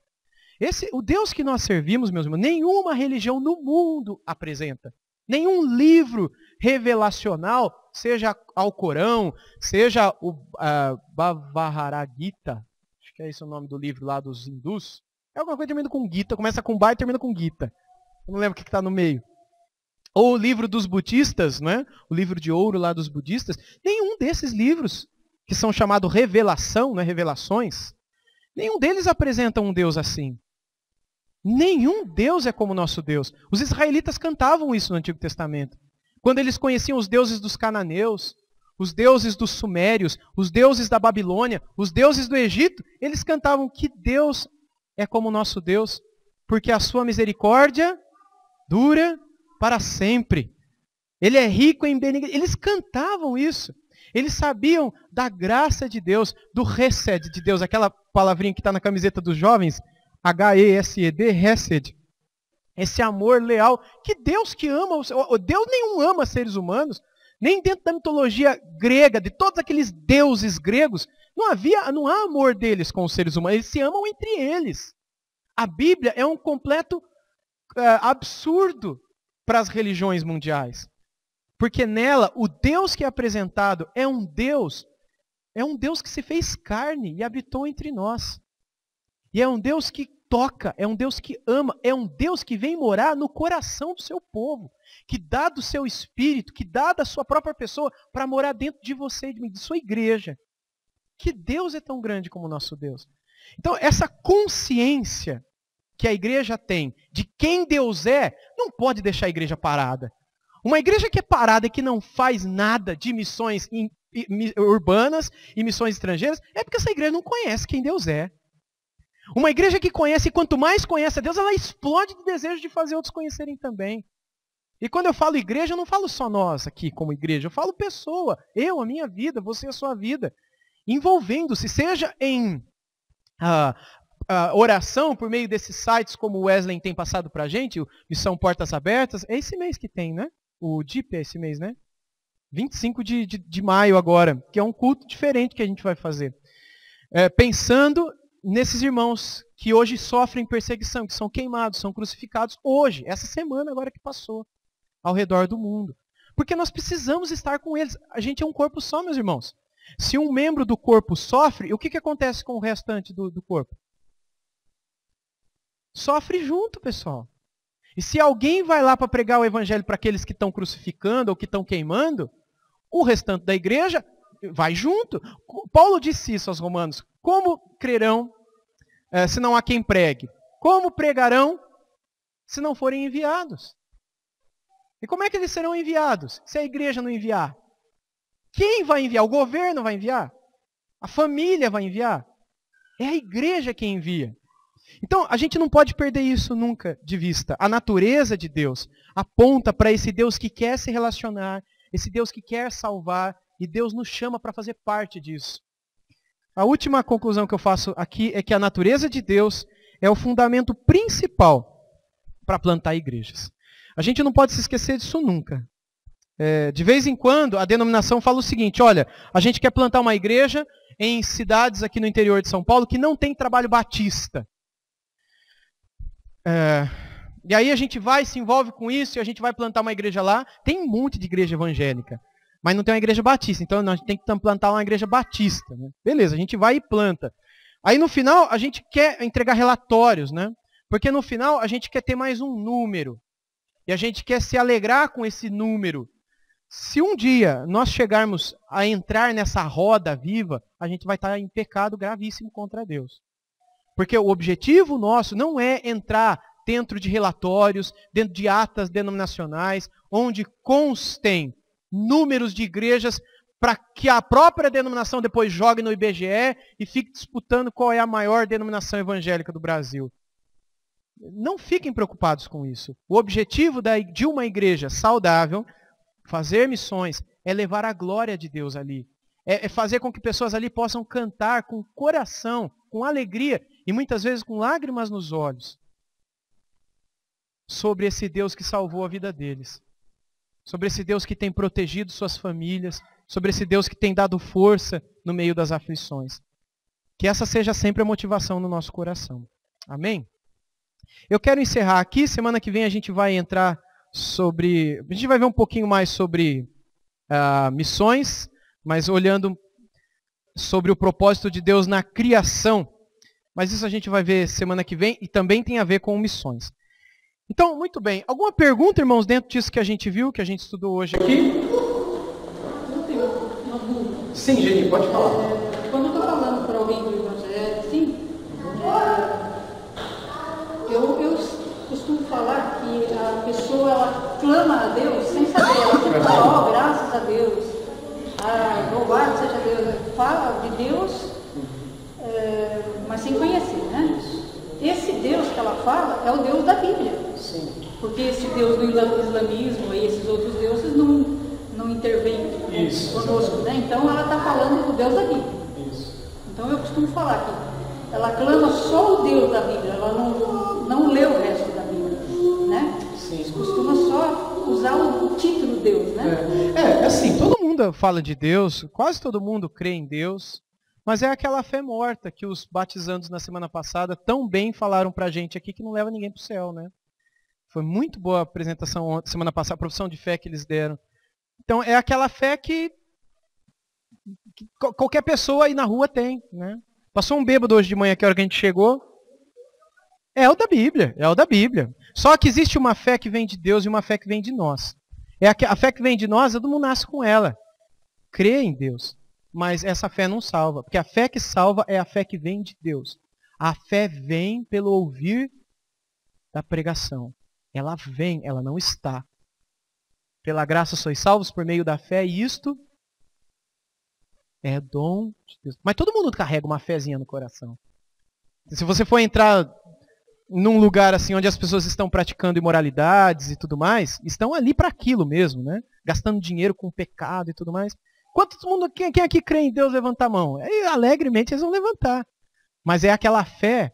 O Deus que nós servimos, meus irmãos, nenhuma religião no mundo apresenta. Nenhum livro revelacional, seja ao Corão, seja o Bhagavad Gita, acho que é esse o nome do livro lá dos hindus, é alguma coisa terminando com Gita, começa com Ba e termina com Gita. Eu não lembro o que está no meio. Ou o livro dos budistas, né? O livro de ouro lá dos budistas. Nenhum desses livros, que são chamados revelação, né? Revelações, nenhum deles apresenta um Deus assim. Nenhum Deus é como o nosso Deus. Os israelitas cantavam isso no Antigo Testamento. Quando eles conheciam os deuses dos cananeus, os deuses dos sumérios, os deuses da Babilônia, os deuses do Egito, eles cantavam que Deus é como o nosso Deus, porque a sua misericórdia dura para sempre. Ele é rico em benignidade. Eles cantavam isso. Eles sabiam da graça de Deus, do Hesed de Deus, aquela palavrinha que está na camiseta dos jovens, H-E-S-E-D, Hesed. Esse amor leal, que Deus que ama, Deus nenhum ama seres humanos, nem dentro da mitologia grega, de todos aqueles deuses gregos, não há amor deles com os seres humanos, eles se amam entre eles. A Bíblia é um completo absurdo para as religiões mundiais. Porque nela, o Deus que é apresentado é um Deus que se fez carne e habitou entre nós. E é um Deus que toca, é um Deus que ama, é um Deus que vem morar no coração do seu povo, que dá do seu espírito, que dá da sua própria pessoa para morar dentro de você, de sua igreja. Que Deus é tão grande como o nosso Deus. Então, essa consciência que a igreja tem de quem Deus é, não pode deixar a igreja parada. Uma igreja que é parada e que não faz nada de missões urbanas e missões estrangeiras, é porque essa igreja não conhece quem Deus é. Uma igreja que conhece, e quanto mais conhece a Deus, ela explode de desejo de fazer outros conhecerem também. E quando eu falo igreja, eu não falo só nós aqui como igreja, eu falo pessoa, eu, a minha vida, você, a sua vida, envolvendo-se, seja em oração por meio desses sites como o Wesley tem passado para a gente, o Missão Portas Abertas, é esse mês que tem, né? O DIP é esse mês, né? 25 de maio agora, que é um culto diferente que a gente vai fazer. Pensando nesses irmãos que hoje sofrem perseguição, que são queimados, são crucificados hoje, essa semana agora que passou, ao redor do mundo. Porque nós precisamos estar com eles. A gente é um corpo só, meus irmãos. Se um membro do corpo sofre, o que acontece com o restante do corpo? Sofre junto, pessoal. E se alguém vai lá para pregar o evangelho para aqueles que estão crucificando ou que estão queimando, o restante da igreja vai junto. Paulo disse isso aos romanos. Como crerão se não há quem pregue? Como pregarão se não forem enviados? E como é que eles serão enviados se a igreja não enviar? Quem vai enviar? O governo vai enviar? A família vai enviar? É a igreja quem envia. Então, a gente não pode perder isso nunca de vista. A natureza de Deus aponta para esse Deus que quer se relacionar, esse Deus que quer salvar, e Deus nos chama para fazer parte disso. A última conclusão que eu faço aqui é que a natureza de Deus é o fundamento principal para plantar igrejas. A gente não pode se esquecer disso nunca. De vez em quando, a denominação fala o seguinte, olha, a gente quer plantar uma igreja em cidades aqui no interior de São Paulo que não tem trabalho batista. E aí a gente vai, se envolve com isso e a gente vai plantar uma igreja lá. Tem um monte de igreja evangélica, mas não tem uma igreja batista. Então a gente tem que plantar uma igreja batista. Né? Beleza, a gente vai e planta. Aí no final a gente quer entregar relatórios, né? Porque no final a gente quer ter mais um número. e a gente quer se alegrar com esse número. Se um dia nós chegarmos a entrar nessa roda viva, a gente vai estar em pecado gravíssimo contra Deus. Porque o objetivo nosso não é entrar dentro de relatórios, dentro de atas denominacionais, onde constem números de igrejas para que a própria denominação depois jogue no IBGE e fique disputando qual é a maior denominação evangélica do Brasil. Não fiquem preocupados com isso. O objetivo de uma igreja saudável, fazer missões, é levar a glória de Deus ali. É fazer com que pessoas ali possam cantar com coração, com alegria e muitas vezes com lágrimas nos olhos sobre esse Deus que salvou a vida deles. Sobre esse Deus que tem protegido suas famílias, sobre esse Deus que tem dado força no meio das aflições. Que essa seja sempre a motivação no nosso coração. Amém? Eu quero encerrar aqui, semana que vem a gente vai entrar sobre... A gente vai ver um pouquinho mais sobre missões, mas olhando sobre o propósito de Deus na criação. Mas isso a gente vai ver semana que vem e também tem a ver com missões. Então, muito bem. Alguma pergunta, irmãos, dentro disso que a gente viu, que a gente estudou hoje aqui? Eu tenho uma dúvida. Sim, Geni, pode falar. Quando eu estou falando para alguém do Evangelho, assim, eu costumo falar que a pessoa ela clama a Deus sem saber. Ela sempre fala, ó, graças a Deus, louvado seja Deus. Fala de Deus, mas sem conhecer, né? Esse Deus que ela fala é o Deus da Bíblia. Sim. Porque esse Deus do islamismo e esses outros deuses não intervêm conosco, né? Então ela está falando do Deus da Bíblia. Isso. Então eu costumo falar que ela clama só o Deus da Bíblia, ela não lê o resto da Bíblia, né? Sim. Costuma só usar o título Deus, né? Assim, todo mundo fala de Deus, quase todo mundo crê em Deus, mas é aquela fé morta que os batizandos na semana passada tão bem falaram pra gente aqui que não leva ninguém pro céu, né? Foi muito boa a apresentação semana passada, a profissão de fé que eles deram. Então é aquela fé que qualquer pessoa aí na rua tem, né? Passou um bêbado hoje de manhã, que hora que a gente chegou. É o da Bíblia, é o da Bíblia. Só que existe uma fé que vem de Deus e uma fé que vem de nós. A fé que vem de nós, todo mundo nasce com ela. Crê em Deus. Mas essa fé não salva. Porque a fé que salva é a fé que vem de Deus. A fé vem pelo ouvir da pregação. Ela vem, ela não está. Pela graça sois salvos por meio da fé, e isto é dom de Deus. Mas todo mundo carrega uma fezinha no coração. Se você for entrar num lugar assim onde as pessoas estão praticando imoralidades e tudo mais, estão ali para aquilo mesmo, né? Gastando dinheiro com pecado e tudo mais. Quem aqui crê em Deus, levanta a mão. Alegremente eles vão levantar. Mas é aquela fé,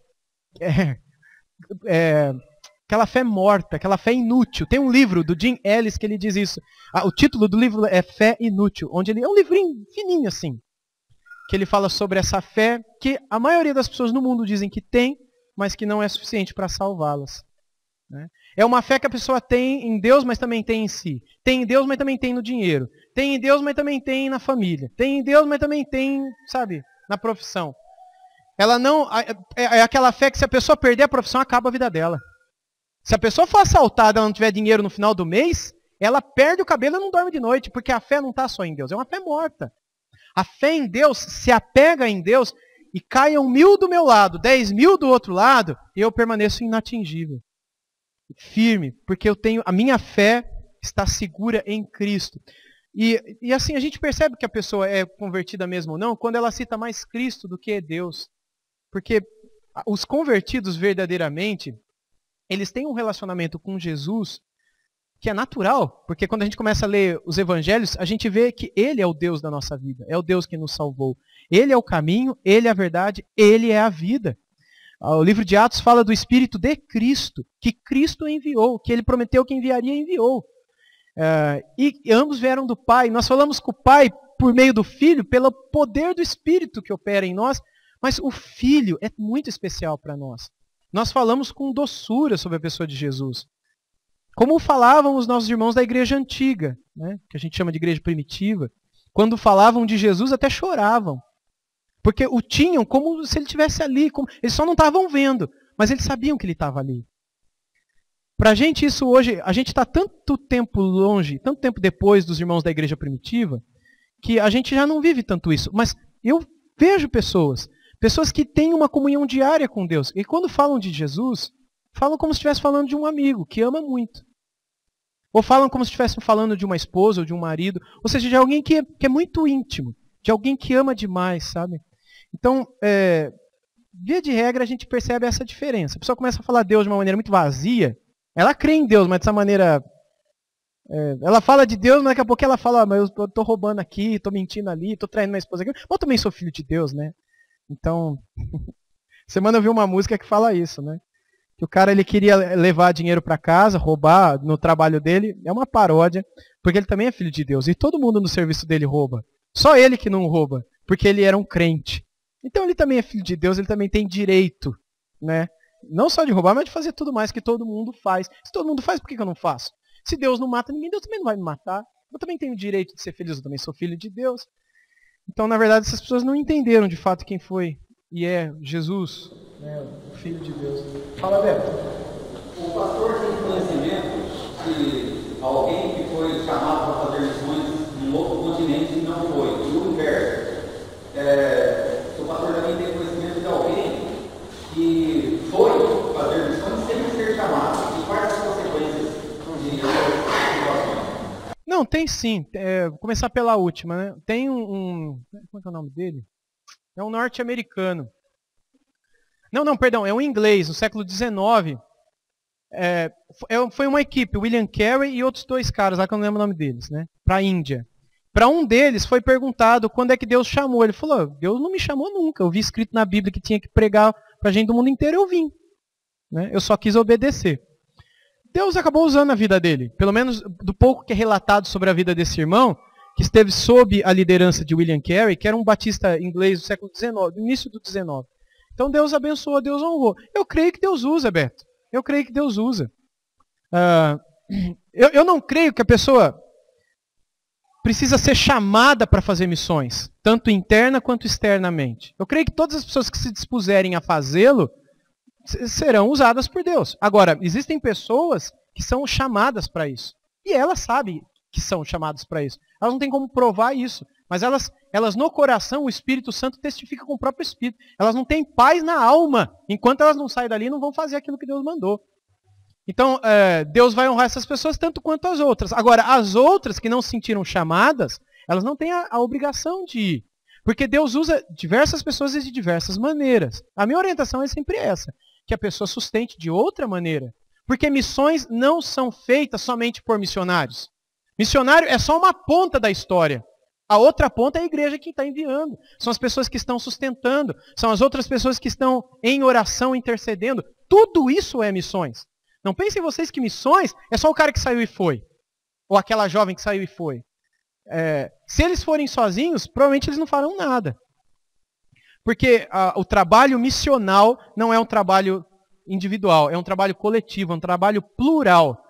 aquela fé morta, aquela fé inútil. Tem um livro do Jim Ellis que ele diz isso. O título do livro é Fé Inútil, onde ele é um livrinho fininho assim, que ele fala sobre essa fé que a maioria das pessoas no mundo dizem que tem, mas que não é suficiente para salvá-las. Né? É uma fé que a pessoa tem em Deus, mas também tem em si. Tem em Deus, mas também tem no dinheiro. Tem em Deus, mas também tem na família. Tem em Deus, mas também tem, sabe, na profissão. Ela não é aquela fé que se a pessoa perder a profissão, acaba a vida dela. Se a pessoa for assaltada e ela não tiver dinheiro no final do mês, ela perde o cabelo e não dorme de noite, porque a fé não está só em Deus, é uma fé morta. A fé em Deus se apega em Deus e caiam 1000 do meu lado, 10.000 do outro lado, e eu permaneço inatingível. Firme, porque a minha fé está segura em Cristo. E assim a gente percebe que a pessoa é convertida mesmo ou não, quando ela cita mais Cristo do que Deus. Porque os convertidos verdadeiramente, eles têm um relacionamento com Jesus que é natural, porque quando a gente começa a ler os evangelhos, a gente vê que Ele é o Deus da nossa vida, é o Deus que nos salvou. Ele é o caminho, Ele é a verdade, Ele é a vida. O livro de Atos fala do Espírito de Cristo, que Cristo enviou, que Ele prometeu que enviaria e enviou. E ambos vieram do Pai. Nós falamos com o Pai por meio do Filho, pelo poder do Espírito que opera em nós, mas o Filho é muito especial para nós. Nós falamos com doçura sobre a pessoa de Jesus. Como falavam os nossos irmãos da igreja antiga, né, que a gente chama de igreja primitiva, quando falavam de Jesus até choravam. Porque o tinham como se ele estivesse ali. Eles só não estavam vendo, mas eles sabiam que ele estava ali. Para a gente isso hoje, a gente está tanto tempo longe, tanto tempo depois dos irmãos da igreja primitiva, que a gente já não vive tanto isso. Mas eu vejo pessoas que têm uma comunhão diária com Deus. E quando falam de Jesus, falam como se estivesse falando de um amigo que ama muito. Ou falam como se estivessem falando de uma esposa ou de um marido. Ou seja, de alguém que é muito íntimo. De alguém que ama demais, sabe? Então, via de regra, a gente percebe essa diferença. A pessoa começa a falar de Deus de uma maneira muito vazia. Ela crê em Deus, mas dessa maneira... ela fala de Deus, mas daqui a pouco ela fala, mas eu estou roubando aqui, estou mentindo ali, estou traindo minha esposa aqui. Mas eu também sou filho de Deus, né? Então, semana eu vi uma música que fala isso, né? Que o cara ele queria levar dinheiro para casa, roubar no trabalho dele. É uma paródia, porque ele também é filho de Deus. E todo mundo no serviço dele rouba. Só ele que não rouba, porque ele era um crente. Então ele também é filho de Deus, ele também tem direito, né? Não só de roubar, mas de fazer tudo mais que todo mundo faz. Se todo mundo faz, por que eu não faço? Se Deus não mata ninguém, Deus também não vai me matar. Eu também tenho o direito de ser feliz, eu também sou filho de Deus. Então, na verdade, essas pessoas não entenderam de fato quem foi e é Jesus, né, o Filho de Deus. Fala, Beto. O pastor tem conhecimento de alguém que foi chamado para fazer missões num outro continente e não foi, e o inverso. O pastor também tem conhecimento de alguém que foi fazer missões sem ser chamado. E quais as consequências de situações? Não, tem sim. Vou começar pela última, né? Tem como é que é o nome dele? É um norte-americano. Não, perdão, é um inglês, no século XIX. Foi uma equipe, William Carey e outros dois caras, lá que eu não lembro o nome deles, né? Para a Índia. Para um deles foi perguntado quando é que Deus chamou. Ele falou, Deus não me chamou nunca. Eu vi escrito na Bíblia que tinha que pregar para a gente do mundo inteiro, eu vim. Né? Eu só quis obedecer. Deus acabou usando a vida dele. Pelo menos do pouco que é relatado sobre a vida desse irmão, que esteve sob a liderança de William Carey, que era um batista inglês do século XIX, do início do XIX. Então Deus abençoou, Deus honrou. Eu creio que Deus usa, Beto. Eu creio que Deus usa. Eu não creio que a pessoa precisa ser chamada para fazer missões, tanto interna quanto externamente. Eu creio que todas as pessoas que se dispuserem a fazê-lo serão usadas por Deus. Agora, existem pessoas que são chamadas para isso. E elas sabem que são chamadas para isso. Elas não têm como provar isso. Mas elas no coração, o Espírito Santo testifica com o próprio Espírito. Elas não têm paz na alma. Enquanto elas não saem dali, não vão fazer aquilo que Deus mandou. Então, Deus vai honrar essas pessoas tanto quanto as outras. Agora, as outras que não se sentiram chamadas, elas não têm a obrigação de ir. Porque Deus usa diversas pessoas de diversas maneiras. A minha orientação é sempre essa. Que a pessoa sustente de outra maneira. Porque missões não são feitas somente por missionários. Missionário é só uma ponta da história. A outra ponta é a igreja que está enviando. São as pessoas que estão sustentando. São as outras pessoas que estão em oração, intercedendo. Tudo isso é missões. Não pensem vocês que missões é só o cara que saiu e foi. Ou aquela jovem que saiu e foi. Se eles forem sozinhos, provavelmente eles não farão nada. Porque o trabalho missional não é um trabalho individual, é um trabalho coletivo, é um trabalho plural.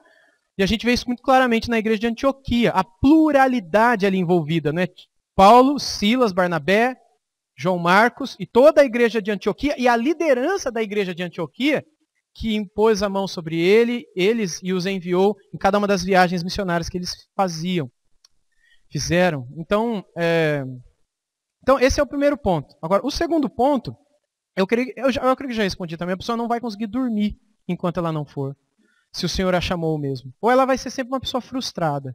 E a gente vê isso muito claramente na igreja de Antioquia, a pluralidade ali envolvida, né? Paulo, Silas, Barnabé, João Marcos e toda a igreja de Antioquia e a liderança da igreja de Antioquia que impôs a mão sobre eles e os enviou em cada uma das viagens missionárias que eles fizeram. Então esse é o primeiro ponto. Agora, o segundo ponto, eu creio que já respondi também, a pessoa não vai conseguir dormir enquanto ela não for. Se o Senhor a chamou mesmo. Ou ela vai ser sempre uma pessoa frustrada.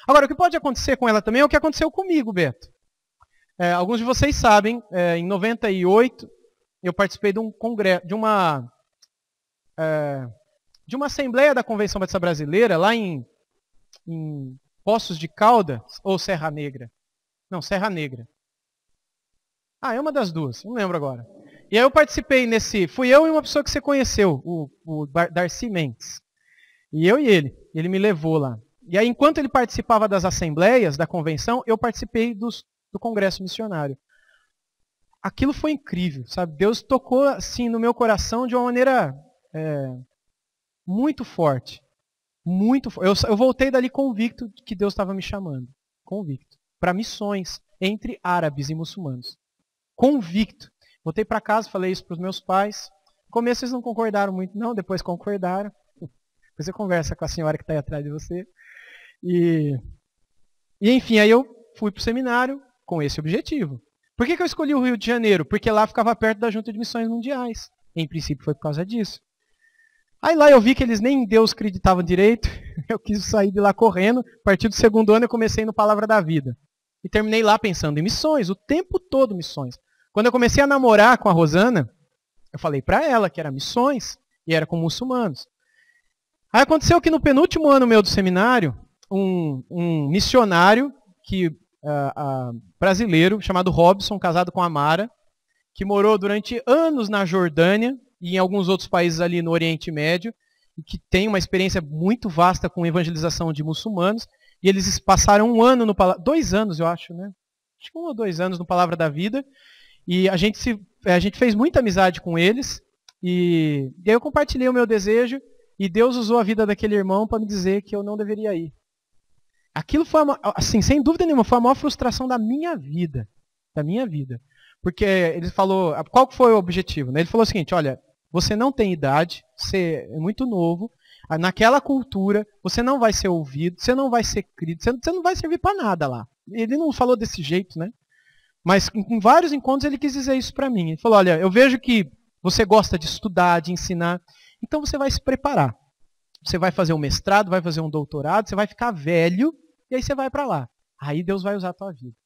Agora, o que pode acontecer com ela também é o que aconteceu comigo, Beto. Alguns de vocês sabem, em 98, eu participei de um congresso, de uma assembleia da Convenção Batista Brasileira, lá em Poços de Caldas, ou Serra Negra. Não, Serra Negra. É uma das duas, não lembro agora. E aí eu participei fui eu e uma pessoa que você conheceu, o Darcy Mendes. E eu e ele me levou lá. E aí enquanto ele participava das assembleias, da convenção, eu participei do congresso missionário. Aquilo foi incrível, sabe? Deus tocou assim no meu coração de uma maneira muito forte. Muito forte. Eu voltei dali convicto de que Deus estava me chamando. Convicto. Para missões entre árabes e muçulmanos. Convicto. Voltei para casa, falei isso para os meus pais. No começo eles não concordaram muito, não, depois concordaram. Depois você conversa com a senhora que está aí atrás de você. E enfim, aí eu fui para o seminário com esse objetivo. Por que eu escolhi o Rio de Janeiro? Porque lá ficava perto da Junta de Missões Mundiais. Em princípio foi por causa disso. Aí lá eu vi que eles nem em Deus acreditavam direito. Eu quis sair de lá correndo. A partir do segundo ano eu comecei no Palavra da Vida. E terminei lá pensando em missões, o tempo todo missões. Quando eu comecei a namorar com a Rosana, eu falei para ela que era missões e era com muçulmanos. Aí aconteceu que no penúltimo ano meu do seminário, um missionário brasileiro chamado Robson, casado com a Mara, que morou durante anos na Jordânia e em alguns outros países ali no Oriente Médio, e que tem uma experiência muito vasta com evangelização de muçulmanos. E eles passaram 2 anos, eu acho, né? Acho que 1 ou 2 anos no Palavra da Vida. E a gente fez muita amizade com eles. E aí eu compartilhei o meu desejo. E Deus usou a vida daquele irmão para me dizer que eu não deveria ir. Aquilo foi, assim, sem dúvida nenhuma, foi a maior frustração da minha vida. Da minha vida. Porque ele falou, qual que foi o objetivo? Ele falou o seguinte, olha, você não tem idade, você é muito novo. Naquela cultura, você não vai ser ouvido, você não vai ser crido, você não vai servir para nada lá. Ele não falou desse jeito, né? Mas em vários encontros ele quis dizer isso para mim. Ele falou, olha, eu vejo que você gosta de estudar, de ensinar, então você vai se preparar. Você vai fazer um mestrado, vai fazer um doutorado, você vai ficar velho, e aí você vai para lá. Aí Deus vai usar a tua vida.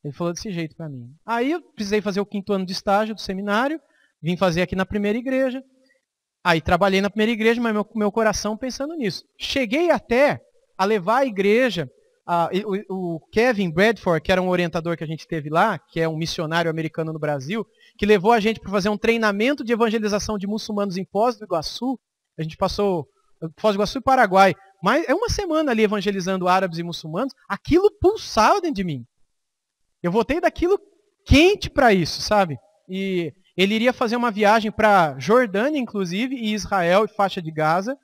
Ele falou desse jeito para mim. Aí eu precisei fazer o 5º ano de estágio do seminário, vim fazer aqui na primeira igreja. Aí trabalhei na primeira igreja, mas meu coração pensando nisso. Cheguei até a levar a igreja, o Kevin Bradford, que era um orientador que a gente teve lá, que é um missionário americano no Brasil, que levou a gente para fazer um treinamento de evangelização de muçulmanos em Foz do Iguaçu. A gente passou Foz do Iguaçu e Paraguai. Mas é uma semana ali evangelizando árabes e muçulmanos. Aquilo pulsava dentro de mim. Eu voltei daquilo quente para isso, sabe? E ele iria fazer uma viagem para Jordânia, inclusive, e Israel e faixa de Gaza.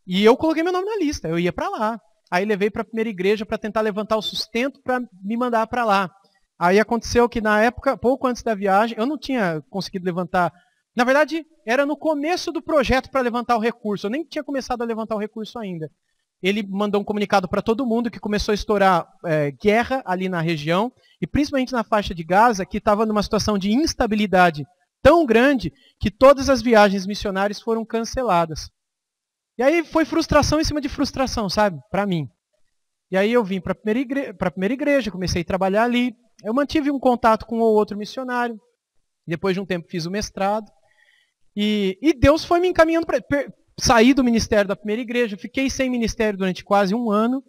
E eu coloquei meu nome na lista, eu ia para lá. Aí levei para a primeira igreja para tentar levantar o sustento para me mandar para lá. Aí aconteceu que na época, pouco antes da viagem, eu não tinha conseguido levantar. Na verdade, era no começo do projeto para levantar o recurso. Eu nem tinha começado a levantar o recurso ainda. Ele mandou um comunicado para todo mundo que começou a estourar guerra ali na região, e principalmente na faixa de Gaza, que estava numa situação de instabilidade tão grande que todas as viagens missionárias foram canceladas. E aí foi frustração em cima de frustração, sabe? Para mim. E aí eu vim para a primeira igreja, comecei a trabalhar ali. Eu mantive um contato com um ou outro missionário. Depois de um tempo fiz o mestrado. E Deus foi me encaminhando para sair do ministério da primeira igreja. Fiquei sem ministério durante quase 1 ano.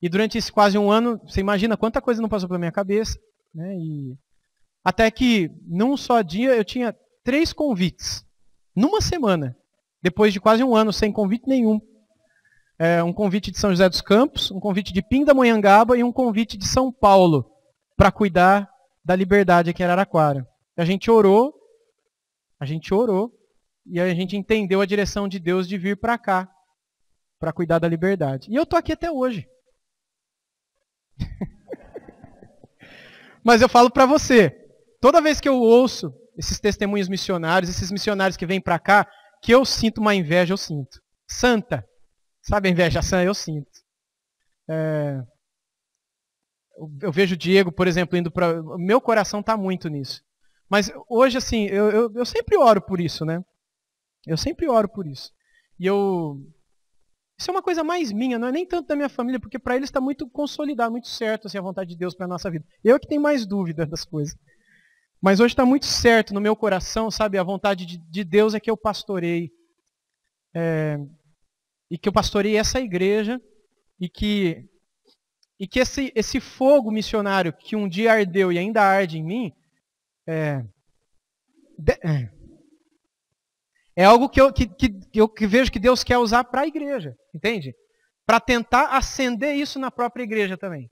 E durante esse quase 1 ano, você imagina quanta coisa não passou pela minha cabeça. Né? E até que, num só dia, eu tinha 3 convites. Numa semana. Depois de quase 1 ano sem convite nenhum. Um convite de São José dos Campos, um convite de Pindamonhangaba e um convite de São Paulo para cuidar da liberdade aqui em Araraquara. A gente orou e a gente entendeu a direção de Deus de vir para cá, para cuidar da liberdade. E eu estou aqui até hoje. Mas eu falo para você, toda vez que eu ouço esses testemunhos missionários, esses missionários que vêm para cá, que eu sinto uma inveja, eu sinto. Santa. Sabe a inveja santa? Eu sinto. Eu vejo o Diego, por exemplo, indo para... Meu coração está muito nisso. Mas hoje, assim, eu sempre oro por isso, né? Eu sempre oro por isso. E isso é uma coisa mais minha, não é nem tanto da minha família, porque para eles está muito consolidado, muito certo assim, a vontade de Deus para a nossa vida. Eu que tenho mais dúvida das coisas. Mas hoje está muito certo no meu coração, sabe? A vontade de Deus é que eu pastoreie. E que eu pastoreie essa igreja. E que esse fogo missionário que um dia ardeu e ainda arde em mim, é algo que eu vejo que Deus quer usar para a igreja. Entende? Para tentar acender isso na própria igreja também.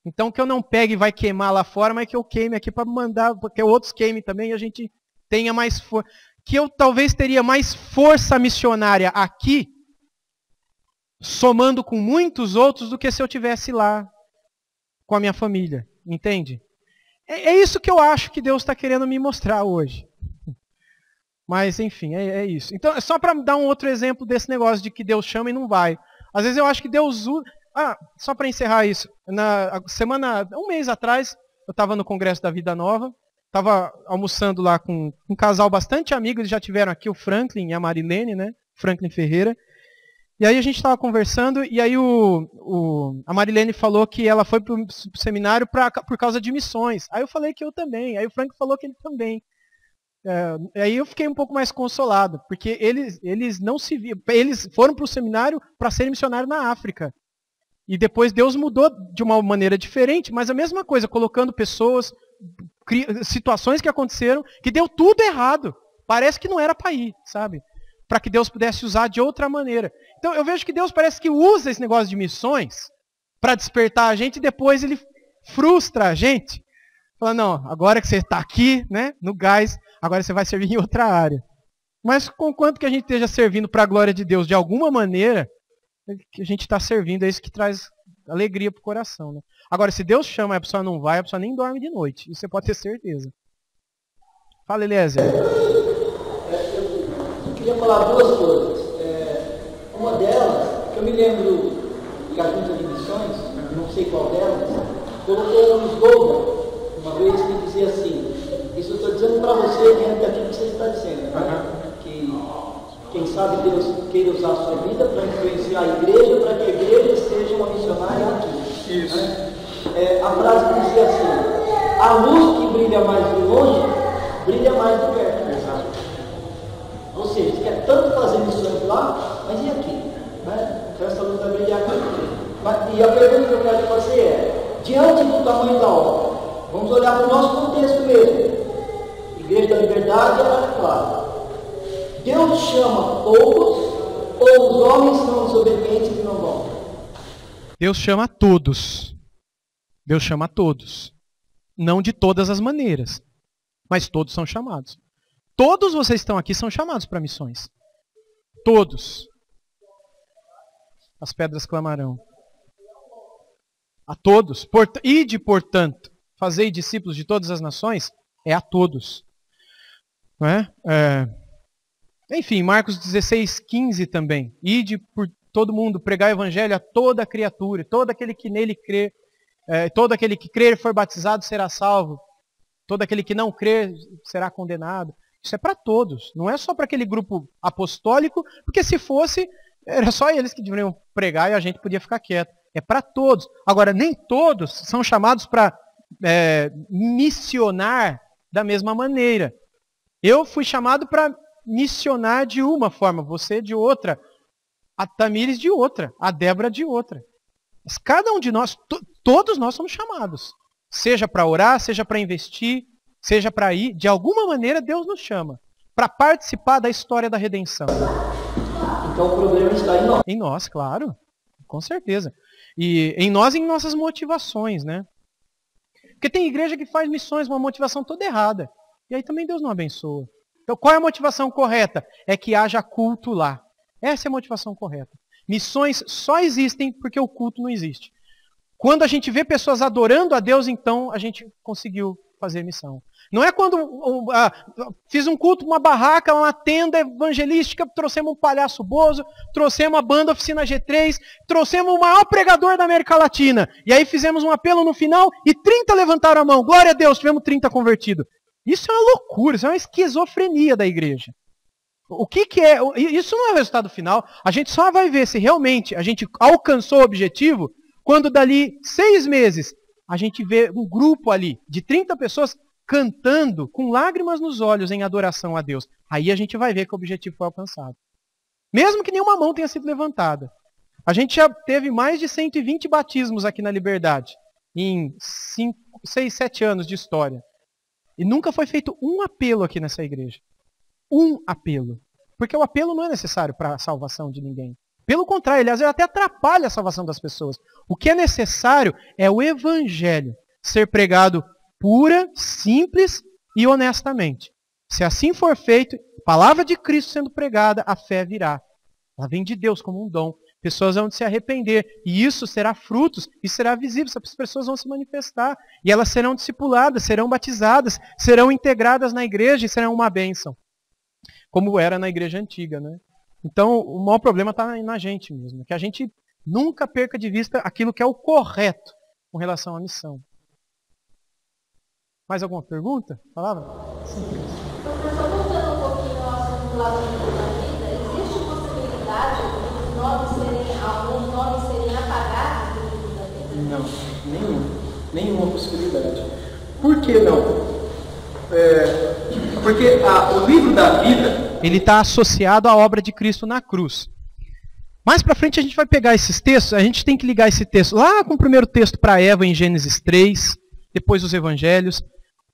Então que eu não pegue e vai queimar lá fora, mas que eu queime aqui para mandar, porque outros queimem também e a gente tenha mais força. Que eu talvez teria mais força missionária aqui, somando com muitos outros, do que se eu tivesse lá com a minha família. Entende? É isso que eu acho que Deus está querendo me mostrar hoje. Mas, enfim, é isso. Então, é só para dar um outro exemplo desse negócio de que Deus chama e não vai. Às vezes eu acho que Deus usa... só para encerrar isso. Um mês atrás, eu estava no Congresso da Vida Nova, estava almoçando lá com um casal bastante amigo, eles já tiveram aqui, o Franklin e a Marilene, né? Franklin Ferreira. E aí a gente estava conversando, e aí a Marilene falou que ela foi para o seminário por causa de missões. Aí eu falei que eu também. Aí o Franklin falou que ele também. Aí eu fiquei um pouco mais consolado, porque eles não se viam. Eles foram para o seminário para serem missionários na África. E depois Deus mudou de uma maneira diferente, mas a mesma coisa, colocando pessoas, situações que aconteceram, que deu tudo errado. Parece que não era para ir, sabe? Para que Deus pudesse usar de outra maneira. Então eu vejo que Deus parece que usa esse negócio de missões para despertar a gente e depois ele frustra a gente. Fala, não, agora que você está aqui, né, no gás, agora você vai servir em outra área. Mas conquanto que a gente esteja servindo para a glória de Deus de alguma maneira, que a gente está servindo, é isso que traz alegria para o coração. Né? Agora, se Deus chama e a pessoa não vai, a pessoa nem dorme de noite. Isso você pode ter certeza. Fala, Eliezer. Eu queria falar duas coisas. Uma delas, que eu me lembro que a Junta de Missões, não sei qual delas, colocou um slogan uma vez que dizia assim, isso eu estou dizendo para você dentro daquilo que você está dizendo, né? Que quem sabe Deus queira usar a sua vida para influenciar a igreja, para que a igreja seja uma missionária aqui. Isso. Né? A frase dizia assim, a luz que brilha mais de longe, brilha mais de perto. Exato. Ou seja, você quer tanto fazer missões lá, mas e aqui? Né? Então essa luz vai brilhar aqui. E a pergunta que eu quero fazer é, diante do tamanho da obra, vamos olhar para o nosso contexto mesmo. Igreja da Liberdade, ela é clara. Deus chama poucos ou os homens são desobedientes e não vão? Deus chama a todos. Deus chama a todos. Não de todas as maneiras, mas todos são chamados. Todos vocês que estão aqui são chamados para missões. Todos. As pedras clamarão. A todos. Ide, portanto, fazei discípulos de todas as nações, é a todos. Não é? Enfim, Marcos 16:15 também. Ide por todo mundo, pregar o evangelho a toda criatura, todo aquele que nele crê, todo aquele que crer e for batizado será salvo, todo aquele que não crer será condenado. Isso é para todos, não é só para aquele grupo apostólico, porque se fosse, era só eles que deveriam pregar e a gente podia ficar quieto. É para todos. Agora, nem todos são chamados para missionar da mesma maneira. Eu fui chamado para missionar de uma forma, você de outra, a Tamires de outra, a Débora de outra. Mas cada um de nós, todos nós somos chamados. Seja para orar, seja para investir, seja para ir, de alguma maneira Deus nos chama para participar da história da redenção. Então o problema está em nós. Em nós, claro, com certeza. E em nós e em nossas motivações, né? Porque tem igreja que faz missões com uma motivação toda errada. E aí também Deus não abençoa. Então qual é a motivação correta? É que haja culto lá. Essa é a motivação correta. Missões só existem porque o culto não existe. Quando a gente vê pessoas adorando a Deus, então a gente conseguiu fazer missão. Não é quando fiz um culto, uma barraca, uma tenda evangelística, trouxemos um palhaço Bozo, trouxemos a banda Oficina G3, trouxemos o maior pregador da América Latina. E aí fizemos um apelo no final e 30 levantaram a mão. Glória a Deus, tivemos 30 convertidos. Isso é uma loucura, isso é uma esquizofrenia da igreja. O que é? Isso não é o resultado final. A gente só vai ver se realmente a gente alcançou o objetivo quando dali 6 meses a gente vê um grupo ali de 30 pessoas cantando com lágrimas nos olhos em adoração a Deus. Aí a gente vai ver que o objetivo foi alcançado. Mesmo que nenhuma mão tenha sido levantada. A gente já teve mais de 120 batismos aqui na Liberdade, em 6, 7 anos de história. E nunca foi feito um apelo aqui nessa igreja. Um apelo. Porque o apelo não é necessário para a salvação de ninguém. Pelo contrário, ele às vezes até atrapalha a salvação das pessoas. O que é necessário é o evangelho ser pregado pura, simples e honestamente. Se assim for feito, a palavra de Cristo sendo pregada, a fé virá. Ela vem de Deus como um dom. Pessoas vão se arrepender. E isso será frutos e será visível. Essas pessoas vão se manifestar. E elas serão discipuladas, serão batizadas, serão integradas na igreja e serão uma bênção. como era na igreja antiga, né? Então, o maior problema está na gente mesmo, que a gente nunca perca de vista aquilo que é o correto com relação à missão. Mais alguma pergunta? Palavra? Sim. Professor, voltando um pouquinho ao assunto lá do livro da vida, existe possibilidade de alguns nomes serem apagados do livro da vida? Não, nenhuma possibilidade. Por que não? Porque o livro da vida, ele está associado à obra de Cristo na cruz. Mais para frente a gente vai pegar esses textos, a gente tem que ligar esse texto lá com o primeiro texto para Eva em Gênesis 3, depois os Evangelhos.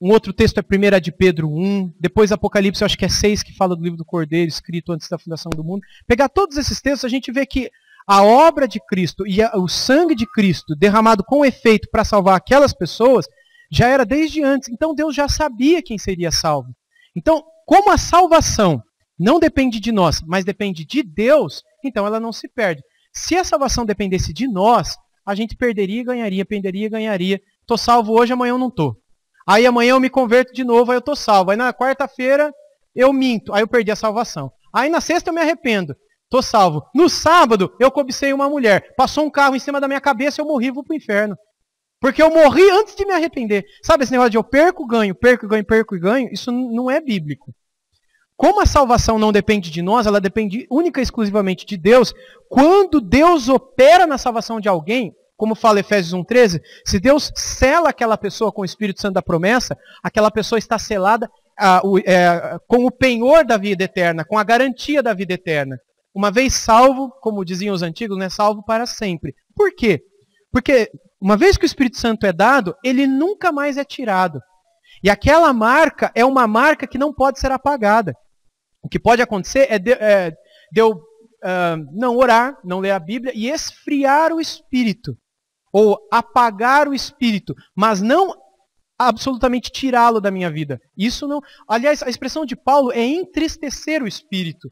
Um outro texto é 1 de Pedro 1, depois Apocalipse, eu acho que é 6, que fala do livro do Cordeiro, escrito antes da fundação do mundo. Pegar todos esses textos, a gente vê que a obra de Cristo e o sangue de Cristo derramado com efeito para salvar aquelas pessoas, já era desde antes. Então Deus já sabia quem seria salvo. Então, como a salvação não depende de nós, mas depende de Deus, então ela não se perde. Se a salvação dependesse de nós, a gente perderia e ganharia, perderia e ganharia. Estou salvo hoje, amanhã eu não estou. Aí amanhã eu me converto de novo, aí eu estou salvo. Aí na quarta-feira eu minto, aí eu perdi a salvação. Aí na sexta eu me arrependo, estou salvo. No sábado eu cobicei uma mulher, passou um carro em cima da minha cabeça, eu morri e vou para o inferno. Porque eu morri antes de me arrepender. Sabe esse negócio de eu perco, ganho, perco, ganho, perco e ganho? Isso não é bíblico. Como a salvação não depende de nós, ela depende única e exclusivamente de Deus, quando Deus opera na salvação de alguém, como fala Efésios 1,13, se Deus sela aquela pessoa com o Espírito Santo da promessa, aquela pessoa está selada com o penhor da vida eterna, com a garantia da vida eterna. Uma vez salvo, como diziam os antigos, né, salvo para sempre. Por quê? Porque uma vez que o Espírito Santo é dado, ele nunca mais é tirado. E aquela marca é uma marca que não pode ser apagada. O que pode acontecer é de eu não orar, não ler a Bíblia e esfriar o Espírito. Ou apagar o Espírito, mas não absolutamente tirá-lo da minha vida. Isso não. Aliás, a expressão de Paulo é entristecer o Espírito.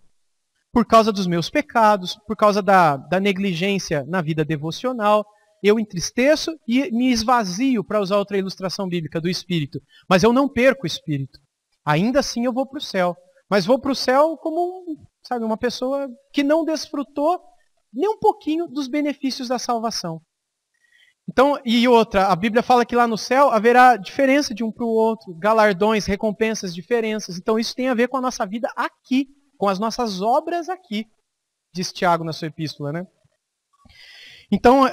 Por causa dos meus pecados, por causa da negligência na vida devocional. Eu entristeço e me esvazio, para usar outra ilustração bíblica, do Espírito. Mas eu não perco o Espírito. Ainda assim eu vou para o céu. Mas vou para o céu como uma pessoa que não desfrutou nem um pouquinho dos benefícios da salvação. Então, e outra, a Bíblia fala que lá no céu haverá diferença de um para o outro, galardões, recompensas, diferenças. Então isso tem a ver com a nossa vida aqui, com as nossas obras aqui, diz Tiago na sua epístola, né? Então,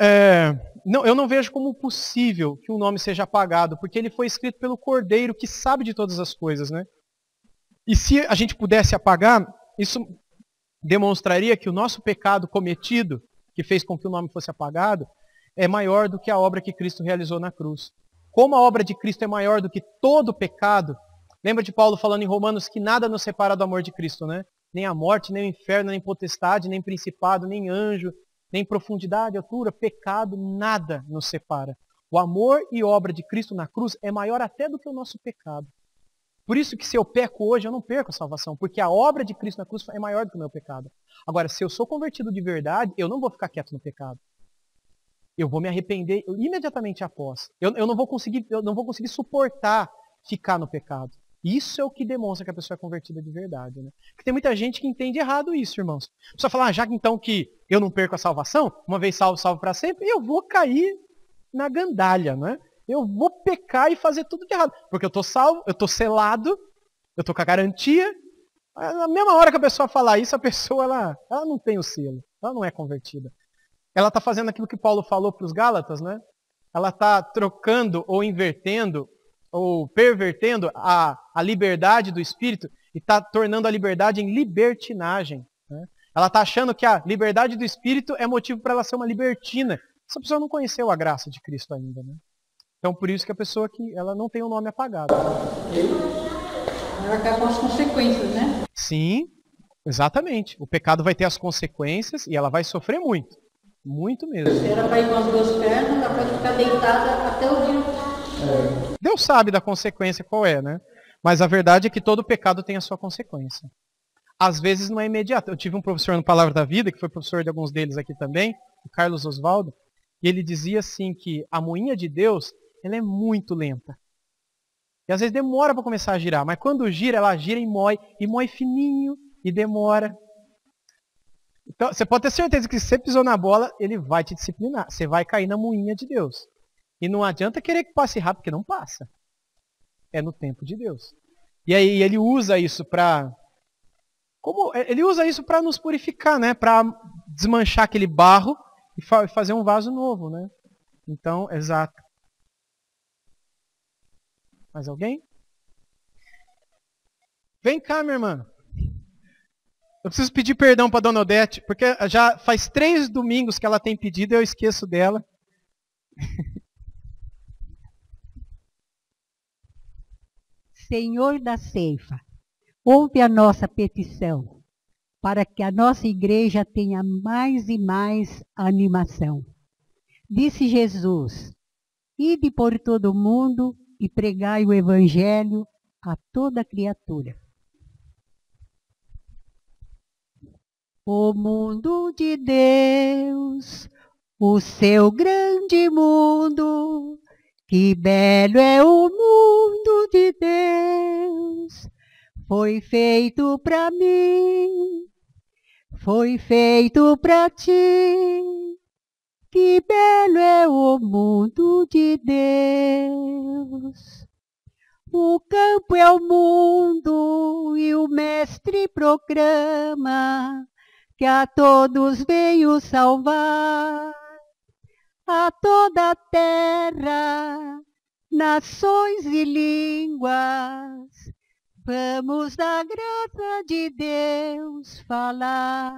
eu não vejo como possível que um nome seja apagado, porque ele foi escrito pelo Cordeiro, que sabe de todas as coisas, né? E se a gente pudesse apagar, isso demonstraria que o nosso pecado cometido, que fez com que o nome fosse apagado, é maior do que a obra que Cristo realizou na cruz. Como a obra de Cristo é maior do que todo pecado, lembra de Paulo falando em Romanos que nada nos separa do amor de Cristo, né? Nem a morte, nem o inferno, nem potestade, nem principado, nem anjo, nem profundidade, altura, pecado, nada nos separa. O amor e obra de Cristo na cruz é maior até do que o nosso pecado. Por isso que se eu peco hoje, eu não perco a salvação, porque a obra de Cristo na cruz é maior do que o meu pecado. Agora, se eu sou convertido de verdade, eu não vou ficar quieto no pecado. Eu vou me arrepender imediatamente após. Eu não vou conseguir suportar ficar no pecado. Isso é o que demonstra que a pessoa é convertida de verdade, né? Porque tem muita gente que entende errado isso, irmãos. A pessoa fala, já que então que eu não perco a salvação, uma vez salvo, salvo para sempre, eu vou cair na gandalha, né? Eu vou pecar e fazer tudo de errado. Porque eu estou salvo, eu estou selado, eu estou com a garantia. Na mesma hora que a pessoa falar isso, a pessoa ela não tem o selo, ela não é convertida. Ela está fazendo aquilo que Paulo falou para os Gálatas, né? Ela está trocando ou invertendo ou pervertendo a liberdade do Espírito e está tornando a liberdade em libertinagem. Né? Ela está achando que a liberdade do Espírito é motivo para ela ser uma libertina. Essa pessoa não conheceu a graça de Cristo ainda. Né? Então, por isso que a pessoa ela não tem o nome apagado. Ela está com as consequências, né? Sim, exatamente. O pecado vai ter as consequências e ela vai sofrer muito. Muito mesmo. Se ela vai com as duas pernas, ela pode ficar deitada até o dia. Deus sabe da consequência qual é, né? Mas a verdade é que todo pecado tem a sua consequência. Às vezes não é imediato. Eu tive um professor no Palavra da Vida, que foi professor de alguns deles aqui também, o Carlos Osvaldo, e ele dizia assim que a moinha de Deus, ela é muito lenta. E às vezes demora para começar a girar, mas quando gira, ela gira e mói fininho e demora. Então, você pode ter certeza que se você pisou na bola, ele vai te disciplinar. Você vai cair na moinha de Deus. E não adianta querer que passe rápido, porque não passa. É no tempo de Deus. E aí ele usa isso para... Ele usa isso para nos purificar, né? Para desmanchar aquele barro e fazer um vaso novo, né? Então, exato. Mais alguém? Vem cá, minha irmã. Eu preciso pedir perdão para Dona Odete, porque já faz 3 domingos que ela tem pedido e eu esqueço dela. Senhor da ceifa, ouve a nossa petição, para que a nossa igreja tenha mais e mais animação. Disse Jesus, ide por todo o mundo e pregai o evangelho a toda criatura. O mundo de Deus, o seu grande mundo, que belo é o mundo de Deus, foi feito para mim, foi feito para ti, que belo é o mundo de Deus. O campo é o mundo e o mestre proclama que a todos veio salvar, a toda a terra, nações e línguas, vamos da graça de Deus falar.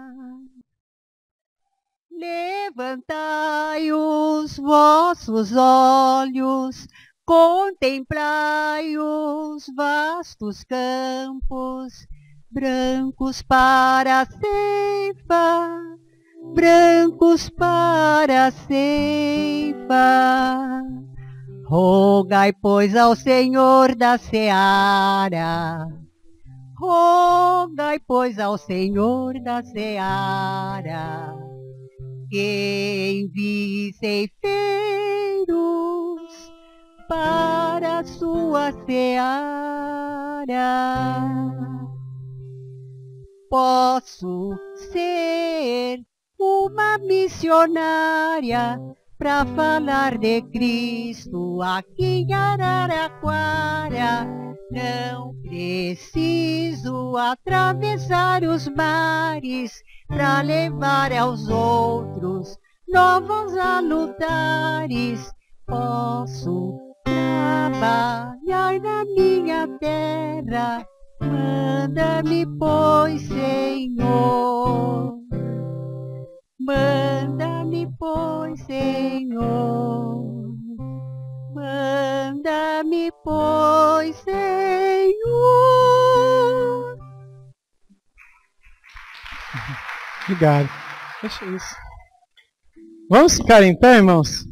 Levantai os vossos olhos, contemplai os vastos campos, brancos para a ceifa, brancos para a ceifa. Rogai, pois, ao Senhor da seara, rogai, pois, ao Senhor da seara, que envie ceifeiros para a sua seara. Posso ser uma missionária para falar de Cristo aqui em Araraquara. Não preciso atravessar os mares para levar aos outros novos alutares. Posso trabalhar na minha terra. Manda-me, pois, Senhor. Manda-me, pois, Senhor. Manda-me, pois, Senhor. Obrigado. Deixa isso. Vamos ficar em pé, irmãos?